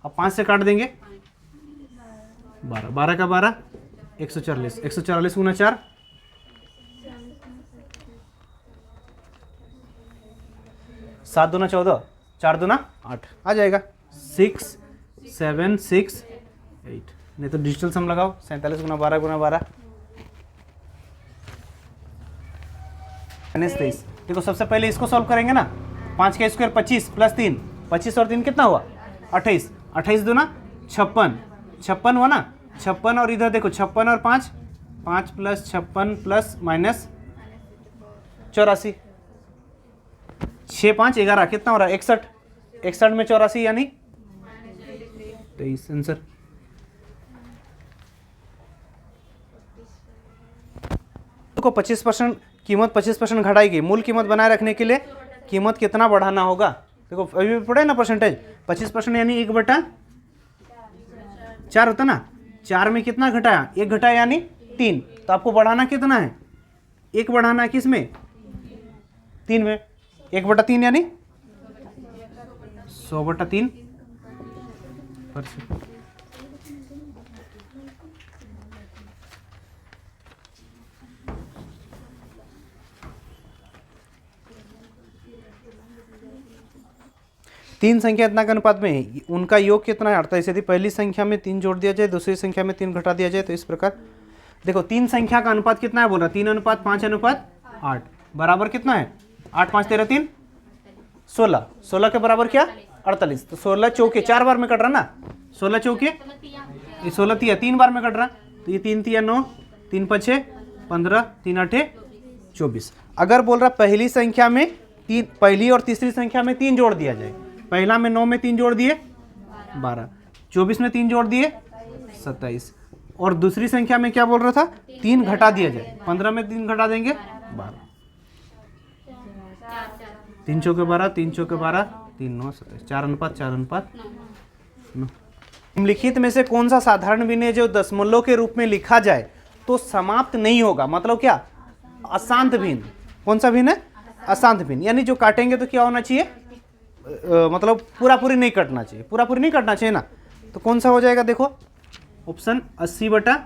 अब 5 से काट देंगे, 12, 12 का 12, 140, 140 गुना 4, 7 दूना 14, 4 दूना 8 आ जाएगा, 6 7 6 8, नहीं तो डिजिटल सम लगाओ, 47 गुना 12 गुना 12, 23। देखो सबसे पहले इसको सॉल्व करेंगे ना, 5 का स्क्वायर 25 प्लस 3, 25 और 3 कितना हुआ, 28, 28 दूना 56, 56 हुआ ना, 56 और इधर देखो 56 और 5, 5 प्लस 56 प्लस माइनस 84, 6 5 11 कितना हो रहा है, 61, 61 में 84 यानी 23 आंसर। को 25% कीमत 25% घटाई गई, मूल कीमत बनाए रखने के लिए कीमत कितना बढ़ाना होगा, देखो अभी पढ़े ना परसेंटेज, 25% यानी 1/4 होता ना, 4 में कितना घटाया, 1 घटाया यानी 3, तो आपको बढ़ाना कितना है, 1 बढ़ाना है किस में, 3 में, 1/3 यानी 100/3 %। तीन संख्या इतना के अनुपात में है, उनका योग कितना है, 48। यदि पहली संख्या में 3 जोड़ दिया जाए, दूसरी संख्या में 3 घटा दिया जाए, तो इस प्रकार देखो तीन संख्या का अनुपात कितना है बोला, 3:5:8 बराबर कितना है, 8 5 13 3 16, 16 के बराबर क्या, 48, तो 16 चौके 4 बार में कट रहा ना, 16 चौके, ये 16 तिया 3 बार में कट रहा, तो ये 3 तिया 9, 3 5 15, 3 8 24। अगर बोल रहा पहली संख्या में तीन, पहली और तीसरी संख्या में 3 जोड़ दिया जाए, पहला में 9 में 3 जोड़ दिए 12, 24 में 3 जोड़ दिए 27, और दूसरी संख्या में क्या बोल रहा था, 3 घटा दिया जाए, 15 में 3 घटा देंगे 12, 3 चौके 12, 3 चौके 12, 3 9 27, 4:4:9। निम्नलिखित में से कौन सा साधारण विनय जो दशमलव के रूप में लिखा जाए तो समाप्त नहीं होगा, मतलब क्या, अशांत भिन्न, कौन सा भिन्न है, अशांत भिन्न, यानी जो काटेंगे तो क्या होना चाहिए, मतलब पूरा पूरी नहीं कटना चाहिए, पूरा पूरी नहीं कटना चाहिए ना, तो कौन सा हो जाएगा, देखो ऑप्शन 80/50,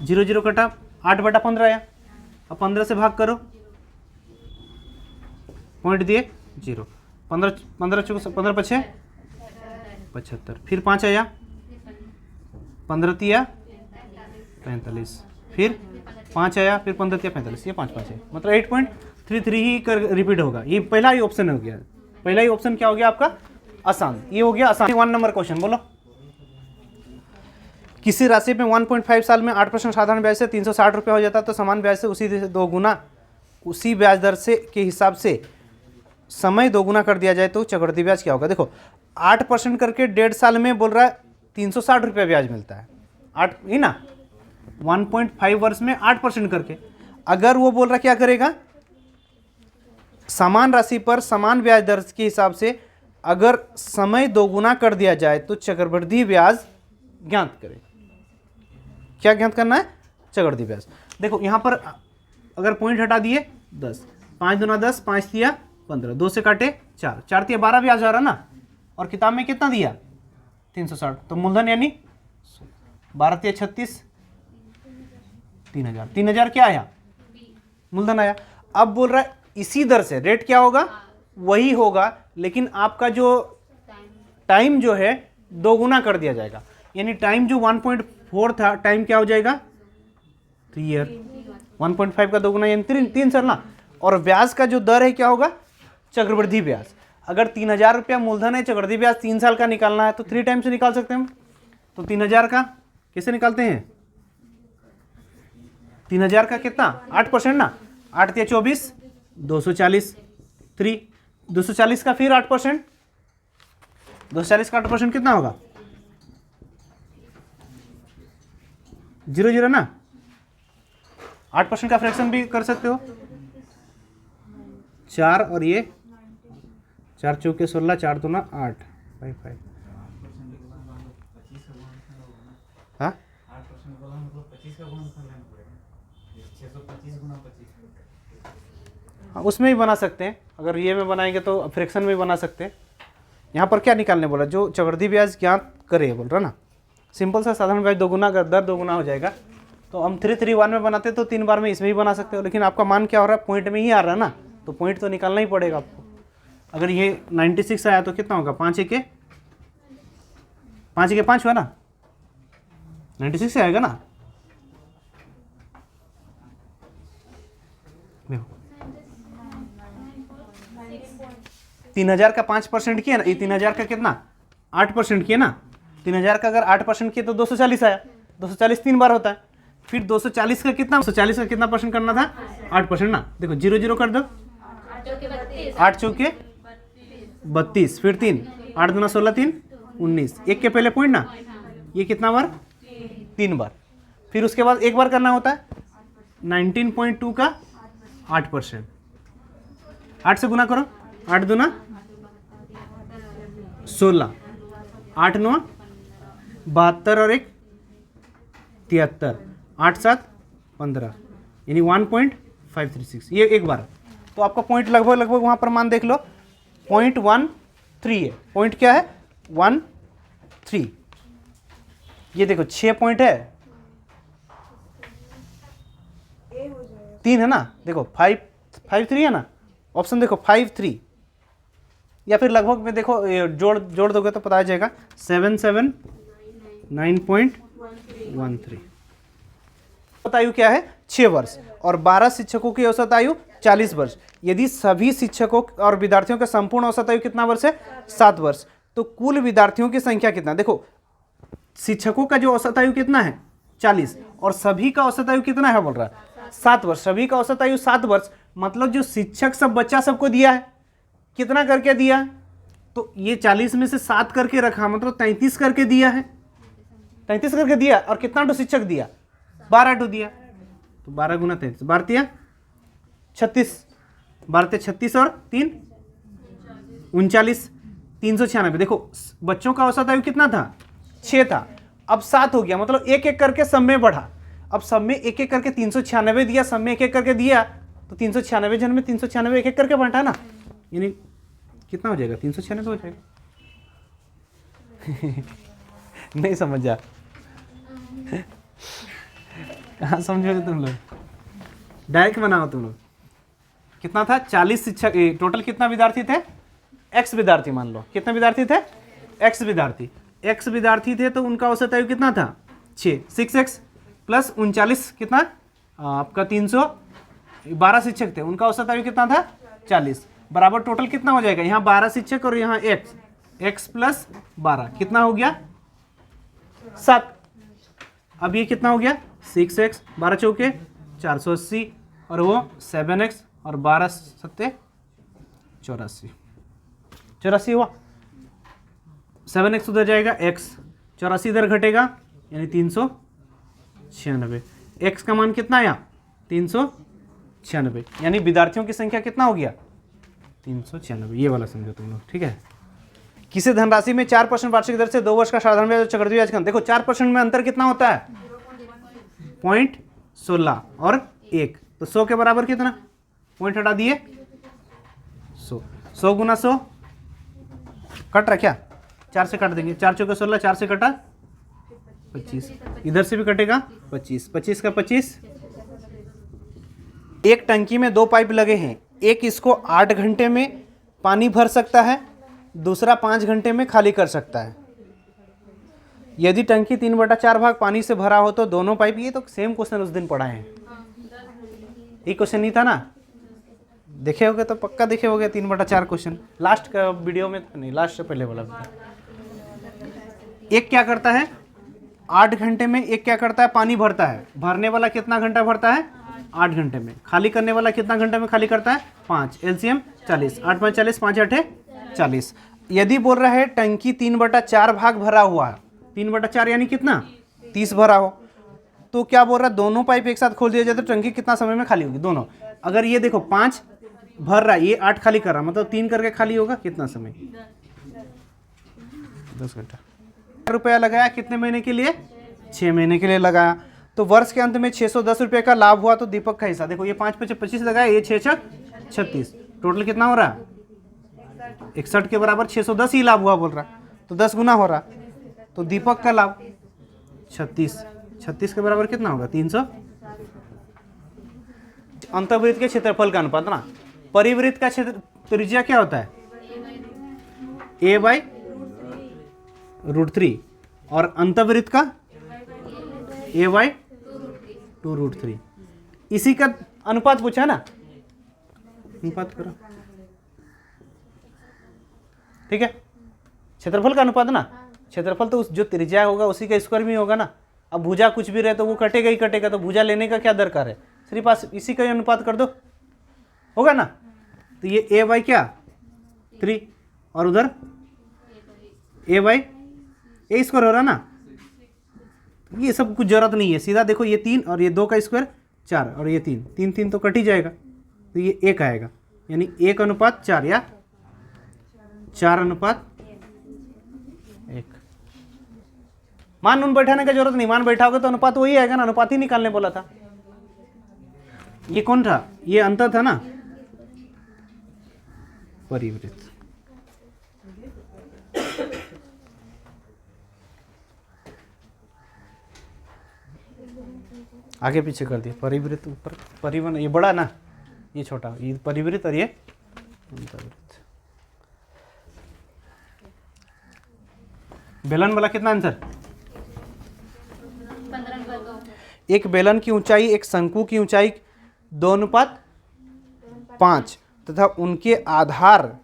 0 0 कटा, 8/15 आया, अब 15 से भाग करो, पॉइंट दिए 0, 15 15 15 5 75, फिर 5 आया, 15 तिया 45, फिर 5 आया, फिर 15 तिया 45, ये 5 5 है, मतलब 8.33 ही रिपीट होगा, ये पहला ही ऑप्शन हो गया, पहला ही ऑप्शन क्या हो गया आपका, अशांत, ये हो गया अशांत। 1 नंबर क्वेश्चन बोलो, किसी राशि में 1.5 साल में 8% साधारण ब्याज से 360 रुपये हो जाता है, तो समान ब्याज से उसी 2 गुना उसी ब्याज दर से के हिसाब से समय दोगुना कर दिया जाए तो चक्रवृद्धि ब्याज क्या होगा। देखो 8% करके 1.5 साल में बोल रहा है 360 रुपये ब्याज मिलता है, 8 ही ना, 1.5 वर्ष में 8% करके। अगर वो बोल रहा क्या करेगा, समान राशि पर समान ब्याज दर के हिसाब से अगर समय दोगुना कर दिया जाए तो चक्रवृद्धि ब्याज ज्ञात करें। क्या ज्ञात करना है, चक्रवृद्धि ब्याज। देखो यहाँ पर अगर पॉइंट हटा दिए 10, 5 दूना 10, 5 तिया 15, 2 से काटे 4, 4 तिया 12 ब्याज आ रहा ना, और किताब में कितना दिया 360, तो मूलधन यानी 12 तिया 36, 3000, 3000 क्या आया, मूलधन आया। अब बोल रहा है इसी दर से रेट क्या होगा, वही होगा, लेकिन आपका जो टाइम जो है दोगुना कर दिया जाएगा, यानी टाइम जो 1.4 था, टाइम क्या हो जाएगा 3 ईयर, 1.5 का दोगुना यानी 3 साल ना। और ब्याज का जो दर है क्या होगा, चक्रवृद्धि ब्याज। अगर 3000 रुपया मूलधन है, चक्रवृद्धि ब्याज 3 साल का निकालना है तो 3 टाइम से निकाल सकते हैं हम। तो 3000 का कैसे निकालते हैं, 3000 का कितना 8% ना, 8 तिया 24, 240, 3, 240 का फिर 8%, 240 का 8% कितना होगा 0 ना, 8% का फ्रैक्शन भी कर सकते हो, 4 और ये 4 चौके 16, 4 दूना 8, 5 हाँ, उसमें भी बना सकते हैं, अगर ये में बनाएंगे तो फ्रैक्शन में बना सकते हैं। यहाँ पर क्या निकालने बोला, जो चक्रवृद्धि ब्याज ज्ञात करे बोल रहा ना, सिंपल सा साधारण ब्याज दोगुना का दर दोगुना हो जाएगा। तो हम 331 में बनाते तो 3 बार में इसमें भी बना सकते हो, लेकिन आपका मान क्या हो रहा है, पॉइंट में ही आ रहा है ना, तो पॉइंट तो निकालना ही पड़ेगा आपको। अगर ये 96 आया तो कितना होगा, 5 के 5 हुआ ना, 96 से आएगा ना। देखो 3000 का 5% किया ना, ये 3000 का कितना 8% किया ना, 3000 का अगर 8% किया तो 240 आया, 240 3 बार होता है। फिर 240 का कितना, 240 का कितना परसेंट करना था, 8% ना। देखो 0 0 कर दो, 8 चौके 32, फिर 3, 8 दूना 16, 3 19, एक के पहले पॉइंट ना, ये कितना बार 3 बार। फिर उसके बाद एक बार करना होता है 19.2 का 8%, 8 से गुना करो, 8 दूना 16, 8 9 72 और 1 73, 8 7 15, यानी 1.536, ये एक बार। तो आपका पॉइंट लगभग वहां पर मान देख लो, 0.13 है। पॉइंट क्या है 13, ये देखो 6 पॉइंट है, 3 है ना, देखो 5.53 है ना, ऑप्शन देखो 5.3, या फिर लगभग में देखो जोड़ दोगे तो पता जाएगा 779.13। औसत आयु क्या है 6 वर्ष, और 12 शिक्षकों की औसत आयु 40 वर्ष। यदि सभी शिक्षकों और विद्यार्थियों का संपूर्ण औसत आयु कितना वर्ष है 7 वर्ष, तो कुल विद्यार्थियों की संख्या कितना, देखो शिक्षकों का जो औसत आयु कितना है 40, और सभी का औसत आयु कितना है बोल रहा है 7 वर्ष। सभी का औसत आयु 7 वर्ष, मतलब जो शिक्षक सब बच्चा सबको दिया है कितना करके दिया, तो ये 40 में से 7 करके रखा, मतलब 33 करके दिया है, 33 करके दिया, और कितना टू शिक्षक दिया 12 टू दिया, तो 12 गुना 33, 12 36, 12 36 और 3 39, 396। देखो बच्चों का औसत आयु कितना था 6 था, अब 7 हो गया, मतलब एक एक करके सब में बढ़ा। अब सब में एक एक करके 396 दिया, सब में एक एक करके दिया, तो 396 जन में 396 एक एक करके बांटा ना, यानी कितना हो जाएगा 396 हो जाएगा। नहीं समझा, हाँ समझोगे तुम लोग, डायरेक्ट बनाओ तुम लोग। कितना था 40 शिक्षक, टोटल कितना विद्यार्थी थे, x विद्यार्थी मान लो, कितने विद्यार्थी थे x विद्यार्थी थे, तो उनका औसत आयु कितना था 6x प्लस 39 कितना आपका 312 शिक्षक थे, उनका औसत आयु कितना था 40, बराबर टोटल कितना हो जाएगा, यहाँ 12 शिक्षक और यहाँ x प्लस 12 कितना हो गया 7। अब ये कितना हो गया 6x, 12 चौके 480, और वो 7x और 12 सत्ते 84, 84 हुआ। 7x उधर जाएगा, x 84 इधर घटेगा यानी 396। x का मान कितना आया 396, यानी विद्यार्थियों की संख्या कितना हो गया 396। ये वाला समझो तुम लोग, ठीक है। किसी धनराशि में 4% वार्षिक दर से 2 वर्ष का साधारण ब्याज और चक्रवृद्धि ब्याज का, देखो 4% में अंतर कितना होता है 0.16 और 1, तो 100 के बराबर कितना, पॉइंट हटा दिए 100, 100 गुना 100 कट रहा क्या, 4 से काट देंगे, 4 चौके 16, 4 से कटा 25, इधर से भी कटेगा 25, 25 का 25। एक टंकी में 2 पाइप लगे हैं, एक इसको 8 घंटे में पानी भर सकता है, दूसरा 5 घंटे में खाली कर सकता है। यदि टंकी 3/4 भाग पानी से भरा हो तो दोनों पाइप, ये तो सेम क्वेश्चन उस दिन पढ़ाए हैं, ये क्वेश्चन नहीं था ना, देखे होगे तो पक्का देखे होगे 3/4 क्वेश्चन, लास्ट का वीडियो में नहीं, लास्ट से पहले वाला। एक क्या करता है 8 घंटे में, एक क्या करता है पानी भरता है, भरने वाला कितना घंटा भरता है 8 घंटे में, खाली करने वाला कितना घंटे में खाली करता है 5, एलसीएम 40, 8 5 40, 5 8 40। यदि बोल रहा है टंकी 3/4 भाग भरा हुआ है, 3/4 यानी कितना 30 भरा हो, तो क्या बोल रहा है दोनों पाइप एक साथ खोल दिया जाए तो टंकी कितना समय में खाली होगी दोनों। अगर ये देखो 5 भर रहा है, ये 8 खाली कर रहा है, मतलब 3 करके खाली होगा कितना समय 10 घंटा। रुपया लगाया कितने महीने के लिए 6 महीने के लिए लगाया, तो वर्ष के अंत में 610 रुपये का लाभ हुआ, तो दीपक का हिस्सा देखो, ये 5 5 25 लगाया, ये 6 6 36, टोटल कितना हो रहा है 61 के बराबर 610 ही लाभ हुआ बोल रहा, तो 10 गुना हो रहा, तो दीपक का लाभ 36, 36 के बराबर कितना होगा 300। अंतर्वृत्त के क्षेत्रफल का अनुपात ना, परिवृत्त का क्षेत्र त्रिज्या क्या होता है a/√3 और अंतर्वृत्त का a/2√3, इसी का अनुपात पूछा ना, अनुपात करो, ठीक है। क्षेत्रफल का अनुपात ना, क्षेत्रफल तो उस जो त्रिज्या होगा उसी का स्क्वायर भी होगा ना, अब भुजा कुछ भी रहे तो वो कटेगा ही कटेगा, तो भुजा लेने का क्या दरकार है, सिर्फ इसी का अनुपात कर दो होगा ना, तो ये a/3 और उधर a स्क्वायर हो रहा ना, ये सब कुछ जरूरत नहीं है, सीधा देखो ये 3 और ये 2 का स्क्वायर 4 और ये 3 3 3 तो कट ही जाएगा, तो ये 1 आएगा, यानी 1/4 या 4/1। मान उन बैठाने का जरूरत नहीं, मान बैठाओगे तो अनुपात वही आएगा ना, अनुपात ही निकालने बोला था। ये कौन था, ये अंतर था ना, परिवृत्त। आगे पीछे कर दिया, परिवृत्त ऊपर, परिवहन ये बड़ा ना, ये छोटा, ये परिवृत्त और ये अंतर्वृत्त। बेलन वाला कितना आंसर 15/2। एक बेलन की ऊंचाई एक शंकु की ऊंचाई 2:5 तथा उनके आधार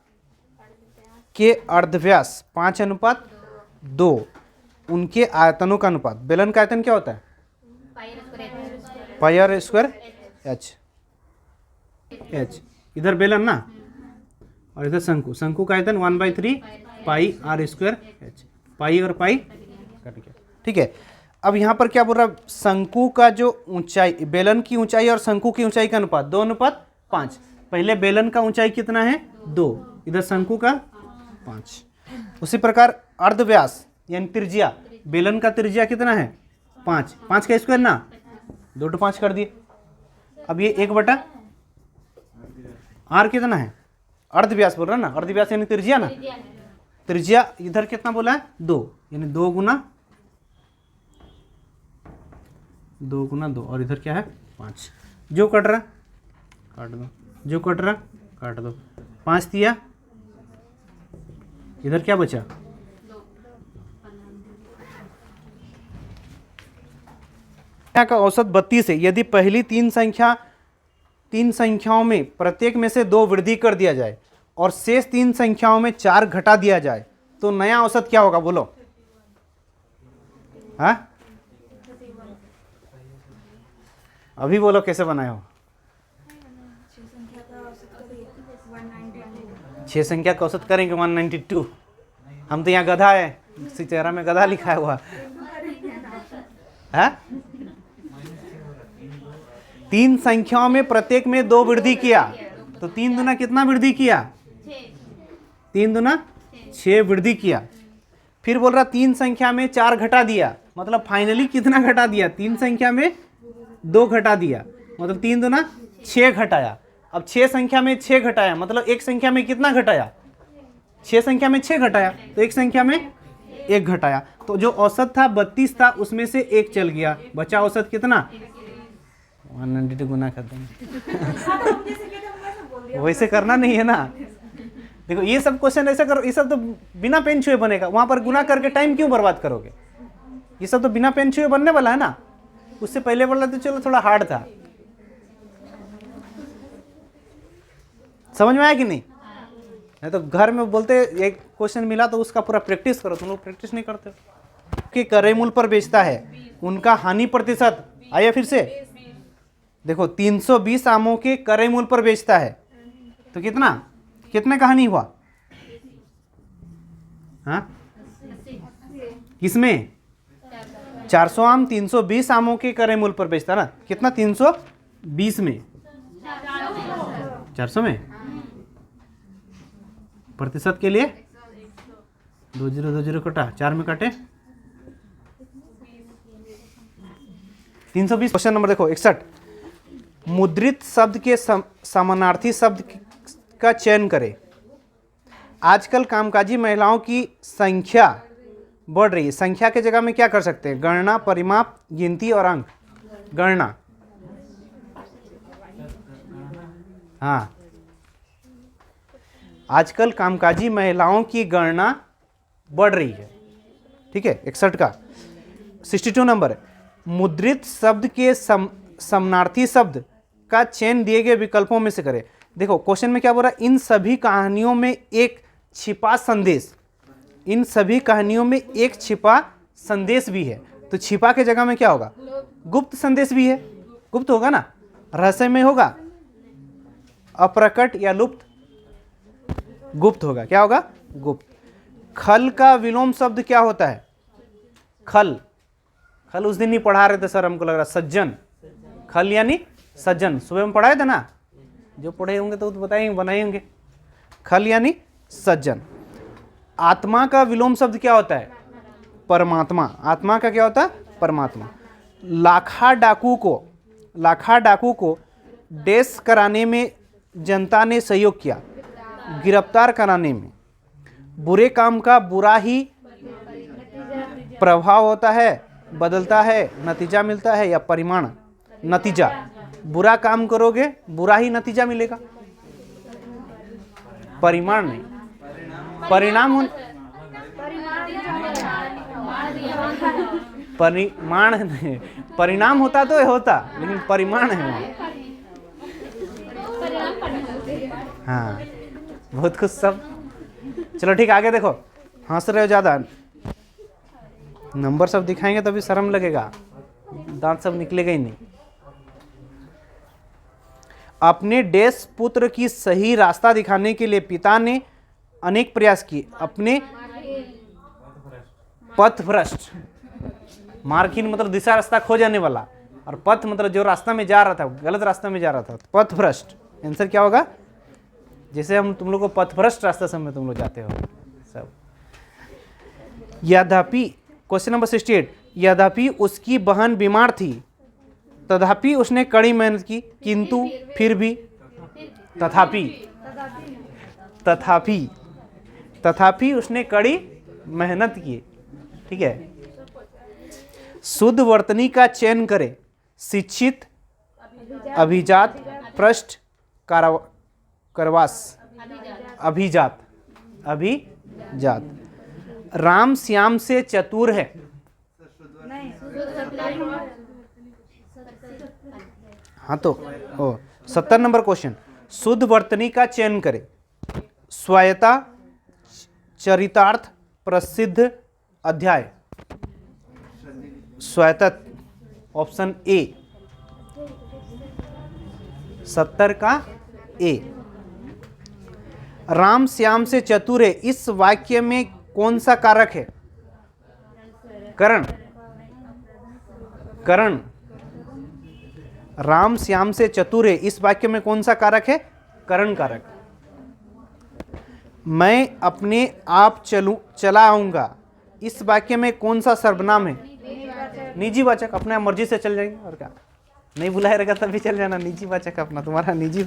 के अर्धव्यास 5:2, उनके आयतनों का अनुपात। बेलन का आयतन क्या होता है पाई आर स्क्वायर एच, इधर बेलन ना और इधर शंकु, शंकु का आयतन 1/3 पाई आर स्क्वायर एच, पाई और पाई कट गया, ठीक है। अब यहाँ पर क्या बोल रहा है, शंकु का जो ऊंचाई, बेलन की ऊंचाई और शंकु की ऊंचाई का अनुपात 2:5। पहले बेलन का ऊंचाई कितना है 2, इधर शंकु का 5। उसी प्रकार अर्धव्यास यानी त्रिज्या, बेलन का त्रिज्या कितना है 5, 5 का स्क्वायर ना 2/5 कर दिए। अब ये 1/r कितना है अर्धव्यास बोल रहा ना, अर्धव्यास यानी त्रिज्या ना, त्रिज्या इधर कितना बोला है 2, यानी 2 गुना 2 और इधर क्या है 5, जो कट रहा काट दो, जो कट रहा काट दो, 5 दिया, इधर क्या बचा 2 का औसत 32 है। यदि पहली 3 संख्याओं में प्रत्येक में से 2 वृद्धि कर दिया जाए और शेष 3 संख्याओं में 4 घटा दिया जाए तो नया औसत क्या होगा बोलो। हाँ अभी बोलो कैसे बनाए हो। 6 संख्या का औसत करेंगे 192। हम तो यहाँ गधा है, इसी चेहरा में गधा लिखा हुआ है। 3 संख्याओं में प्रत्येक में 2 वृद्धि किया, तो 3 दूना कितना वृद्धि किया? 3 दूना 6 वृद्धि किया। फिर बोल रहा 3 संख्या में 4 घटा दिया, मतलब फाइनली कितना घटा दिया? 3 संख्या में 2 घटा दिया, मतलब 3 दूना 6 घटाया। अब 6 संख्या में 6 घटाया, मतलब एक संख्या में कितना घटाया? 6 संख्या में 6 घटाया, तो एक संख्या में 1 घटाया। तो जो औसत था 32 था, उसमें से 1 चल गया, बचा औसत कितना? 192 गुना कर देंगे। वैसे करना नहीं है ना। देखो ये सब क्वेश्चन ऐसे करो, ये सब तो बिना पेन छुए बनेगा। वहां पर गुना करके टाइम क्यों बर्बाद करोगे? ये सब तो बिना पेन छुए बनने वाला है ना। उससे पहले बोला तो चलो थोड़ा हार्ड था। समझ में आया कि नहीं? नहीं तो घर में बोलते एक क्वेश्चन मिला तो उसका पूरा प्रैक्टिस करो, तुम लोग प्रैक्टिस नहीं करते कि करे मूल पर बेचता है, उनका हानि प्रतिशत आया फिर से। देखो 320 आमों के करे मूल पर बेचता है, तो कितने का हानि हुआ? हाँ किसमें? 400 आम 320 आमों के करे मूल पर बेचता ना, कितना? 320 में, 400 में प्रतिशत के लिए 20 कटा 4 में काटे 320। क्वेश्चन नंबर देखो 61। मुद्रित शब्द के समानार्थी शब्द का चयन करें। आजकल कामकाजी महिलाओं की संख्या बढ़ रही है। संख्या के जगह में क्या कर सकते हैं? गणना, परिमाप, गिनती और अंक। गणना, हाँ, आजकल कामकाजी महिलाओं की गणना बढ़ रही है। ठीक है, 61 का 62 नंबर। मुद्रित शब्द के समानार्थी शब्द का चयन दिए गए विकल्पों में से करें। देखो क्वेश्चन में क्या बोल रहा है? इन सभी कहानियों में एक छिपा संदेश, इन सभी कहानियों में एक छिपा संदेश भी है। तो छिपा के जगह में क्या होगा? गुप्त संदेश भी है। गुप्त होगा ना, रहस्यमय होगा, अप्रकट या लुप्त? गुप्त होगा। क्या होगा? गुप्त। खल का विलोम शब्द क्या होता है? खल, खल उस दिन नहीं पढ़ा रहे थे सर, हमको लग रहा सज्जन। खल यानी सज्जन, सुबह में पढ़ाए थे ना, जो पढ़े होंगे तो बताएंगे, बनाएंगे। खल यानी सज्जन। आत्मा का विलोम शब्द क्या होता है? परमात्मा। आत्मा का क्या होता है? परमात्मा। लाखा डाकू को डेस कराने में जनता ने सहयोग किया, गिरफ्तार कराने में। बुरे काम का बुरा ही प्रभाव होता है, बदलता है, नतीजा मिलता है, या परिमाण? नतीजा। बुरा काम करोगे बुरा ही नतीजा मिलेगा, परिमाण नहीं। परिणाम परिमाण नहीं, परिणाम होता तो होता, लेकिन परिमाण है वहाँ। हाँ बहुत कुछ सब। चलो ठीक, आगे देखो। हंस रहे हो ज्यादा, नंबर सब दिखाएंगे तभी शर्म लगेगा, दांत सब निकलेगा ही नहीं। अपने डेस पुत्र की सही रास्ता दिखाने के लिए पिता ने अनेक प्रयास किए। अपने पथभ्रष्ट, मार्किन मतलब दिशा रास्ता खो जाने वाला, और पथ मतलब जो रास्ता में जा रहा था, गलत रास्ता में जा रहा था। पथभ्रष्ट आंसर क्या होगा? जैसे हम तुम लोग को पथभ्रष्ट रास्ता समय तुम लोग जाते हो सब। यद्यपि, क्वेश्चन नंबर 68, यद्यपि उसकी बहन बीमार थी, तथापि उसने कड़ी मेहनत की, किंतु फिर भी, तथापि उसने कड़ी मेहनत की। ठीक है। शुद्ध वर्तनी का चयन करें। शिक्षित, अभिजात, पृष्ठ, करवास, अभिजात। राम श्याम से चतुर है। हाँ तो 70 नंबर क्वेश्चन। शुद्ध वर्तनी का चयन करें। स्वायत्ता, चरितार्थ, प्रसिद्ध, अध्याय। स्वायत्ता ऑप्शन ए, 70 का ए। राम श्याम से चतुर है, इस वाक्य में कौन सा कारक है? करण। करण। राम श्याम से चतुर है, इस वाक्य में कौन सा कारक है? करण कारक। मैं अपने आप चला आऊंगा, इस वाक्य में कौन सा सर्वनाम है? निजी वाचक। अपने आप मर्जी से चल जाएंगे, और क्या, नहीं बुलाया रहेगा तभी चल जाना, निजी वाचक अपना, तुम्हारा निजी।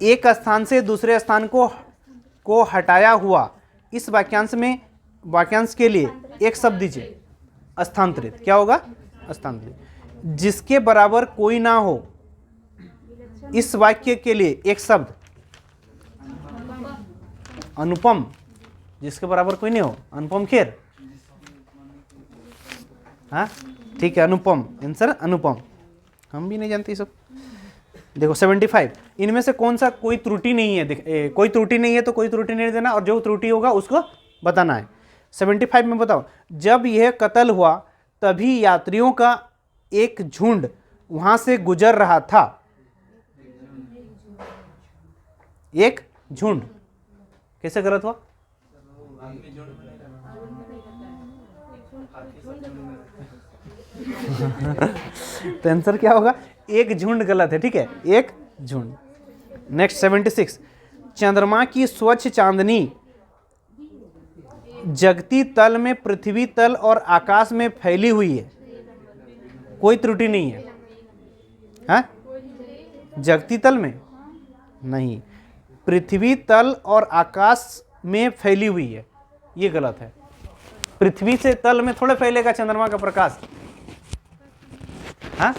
एक स्थान से दूसरे स्थान को हटाया हुआ, इस वाक्यांश के लिए एक शब्द दीजिए। स्थानांतरित। क्या होगा? स्थानांतरित। जिसके बराबर कोई ना हो, इस वाक्य के लिए एक शब्द। अनुपम। जिसके बराबर कोई नहीं हो, अनुपम खेर। हाँ ठीक है, अनुपम। आंसर अनुपम। हम भी नहीं जानते सब। देखो 75, इनमें से कौन सा कोई त्रुटि नहीं है? कोई त्रुटि नहीं है तो कोई त्रुटि नहीं देना, और जो त्रुटि होगा उसको बताना है। 75 में बताओ, जब यह कत्ल हुआ तभी यात्रियों का एक झुंड वहां से गुजर रहा था। एक झुंड कैसे गलत हुआ? तो आंसर क्या होगा? एक झुंड गलत है, ठीक है, एक झुंड। नेक्स्ट 76, चंद्रमा की स्वच्छ चांदनी जगती तल में, पृथ्वी तल और आकाश में फैली हुई है, कोई त्रुटि नहीं है। हाँ? जगती तल में नहीं, पृथ्वी तल और आकाश में फैली हुई है, ये गलत है। पृथ्वी से तल में थोड़े फैलेगा चंद्रमा का प्रकाश। हाँ?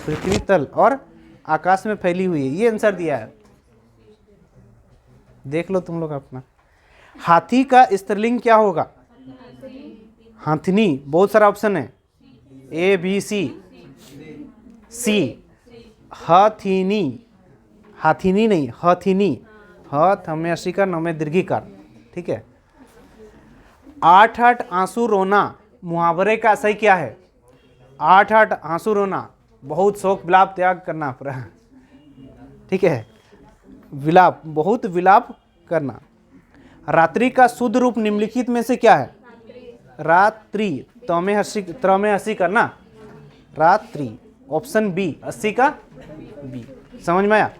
पृथ्वी तल और आकाश में फैली हुई है, ये आंसर दिया है। देख लो तुम लोग अपना। हाथी का स्त्रीलिंग क्या होगा? हाथनी। बहुत सारा ऑप्शन है, ए बी सी। सी हाथीनी। हाथीनी नहीं, हाथीनी। हाथ हमें अशिकार, न में दीर्घिकार, ठीक है। 8-8 आंसू रोना मुहावरे का सही क्या है? 8-8 आंसू रोना, बहुत शोक विलाप त्याग करना, ठीक है, विलाप, बहुत विलाप करना। रात्रि का शुद्ध रूप निम्नलिखित में से क्या है? रात्रि। तमे हंसी करना, रात्रि। ऑप्शन बी, 80 का बी। समझ में आया?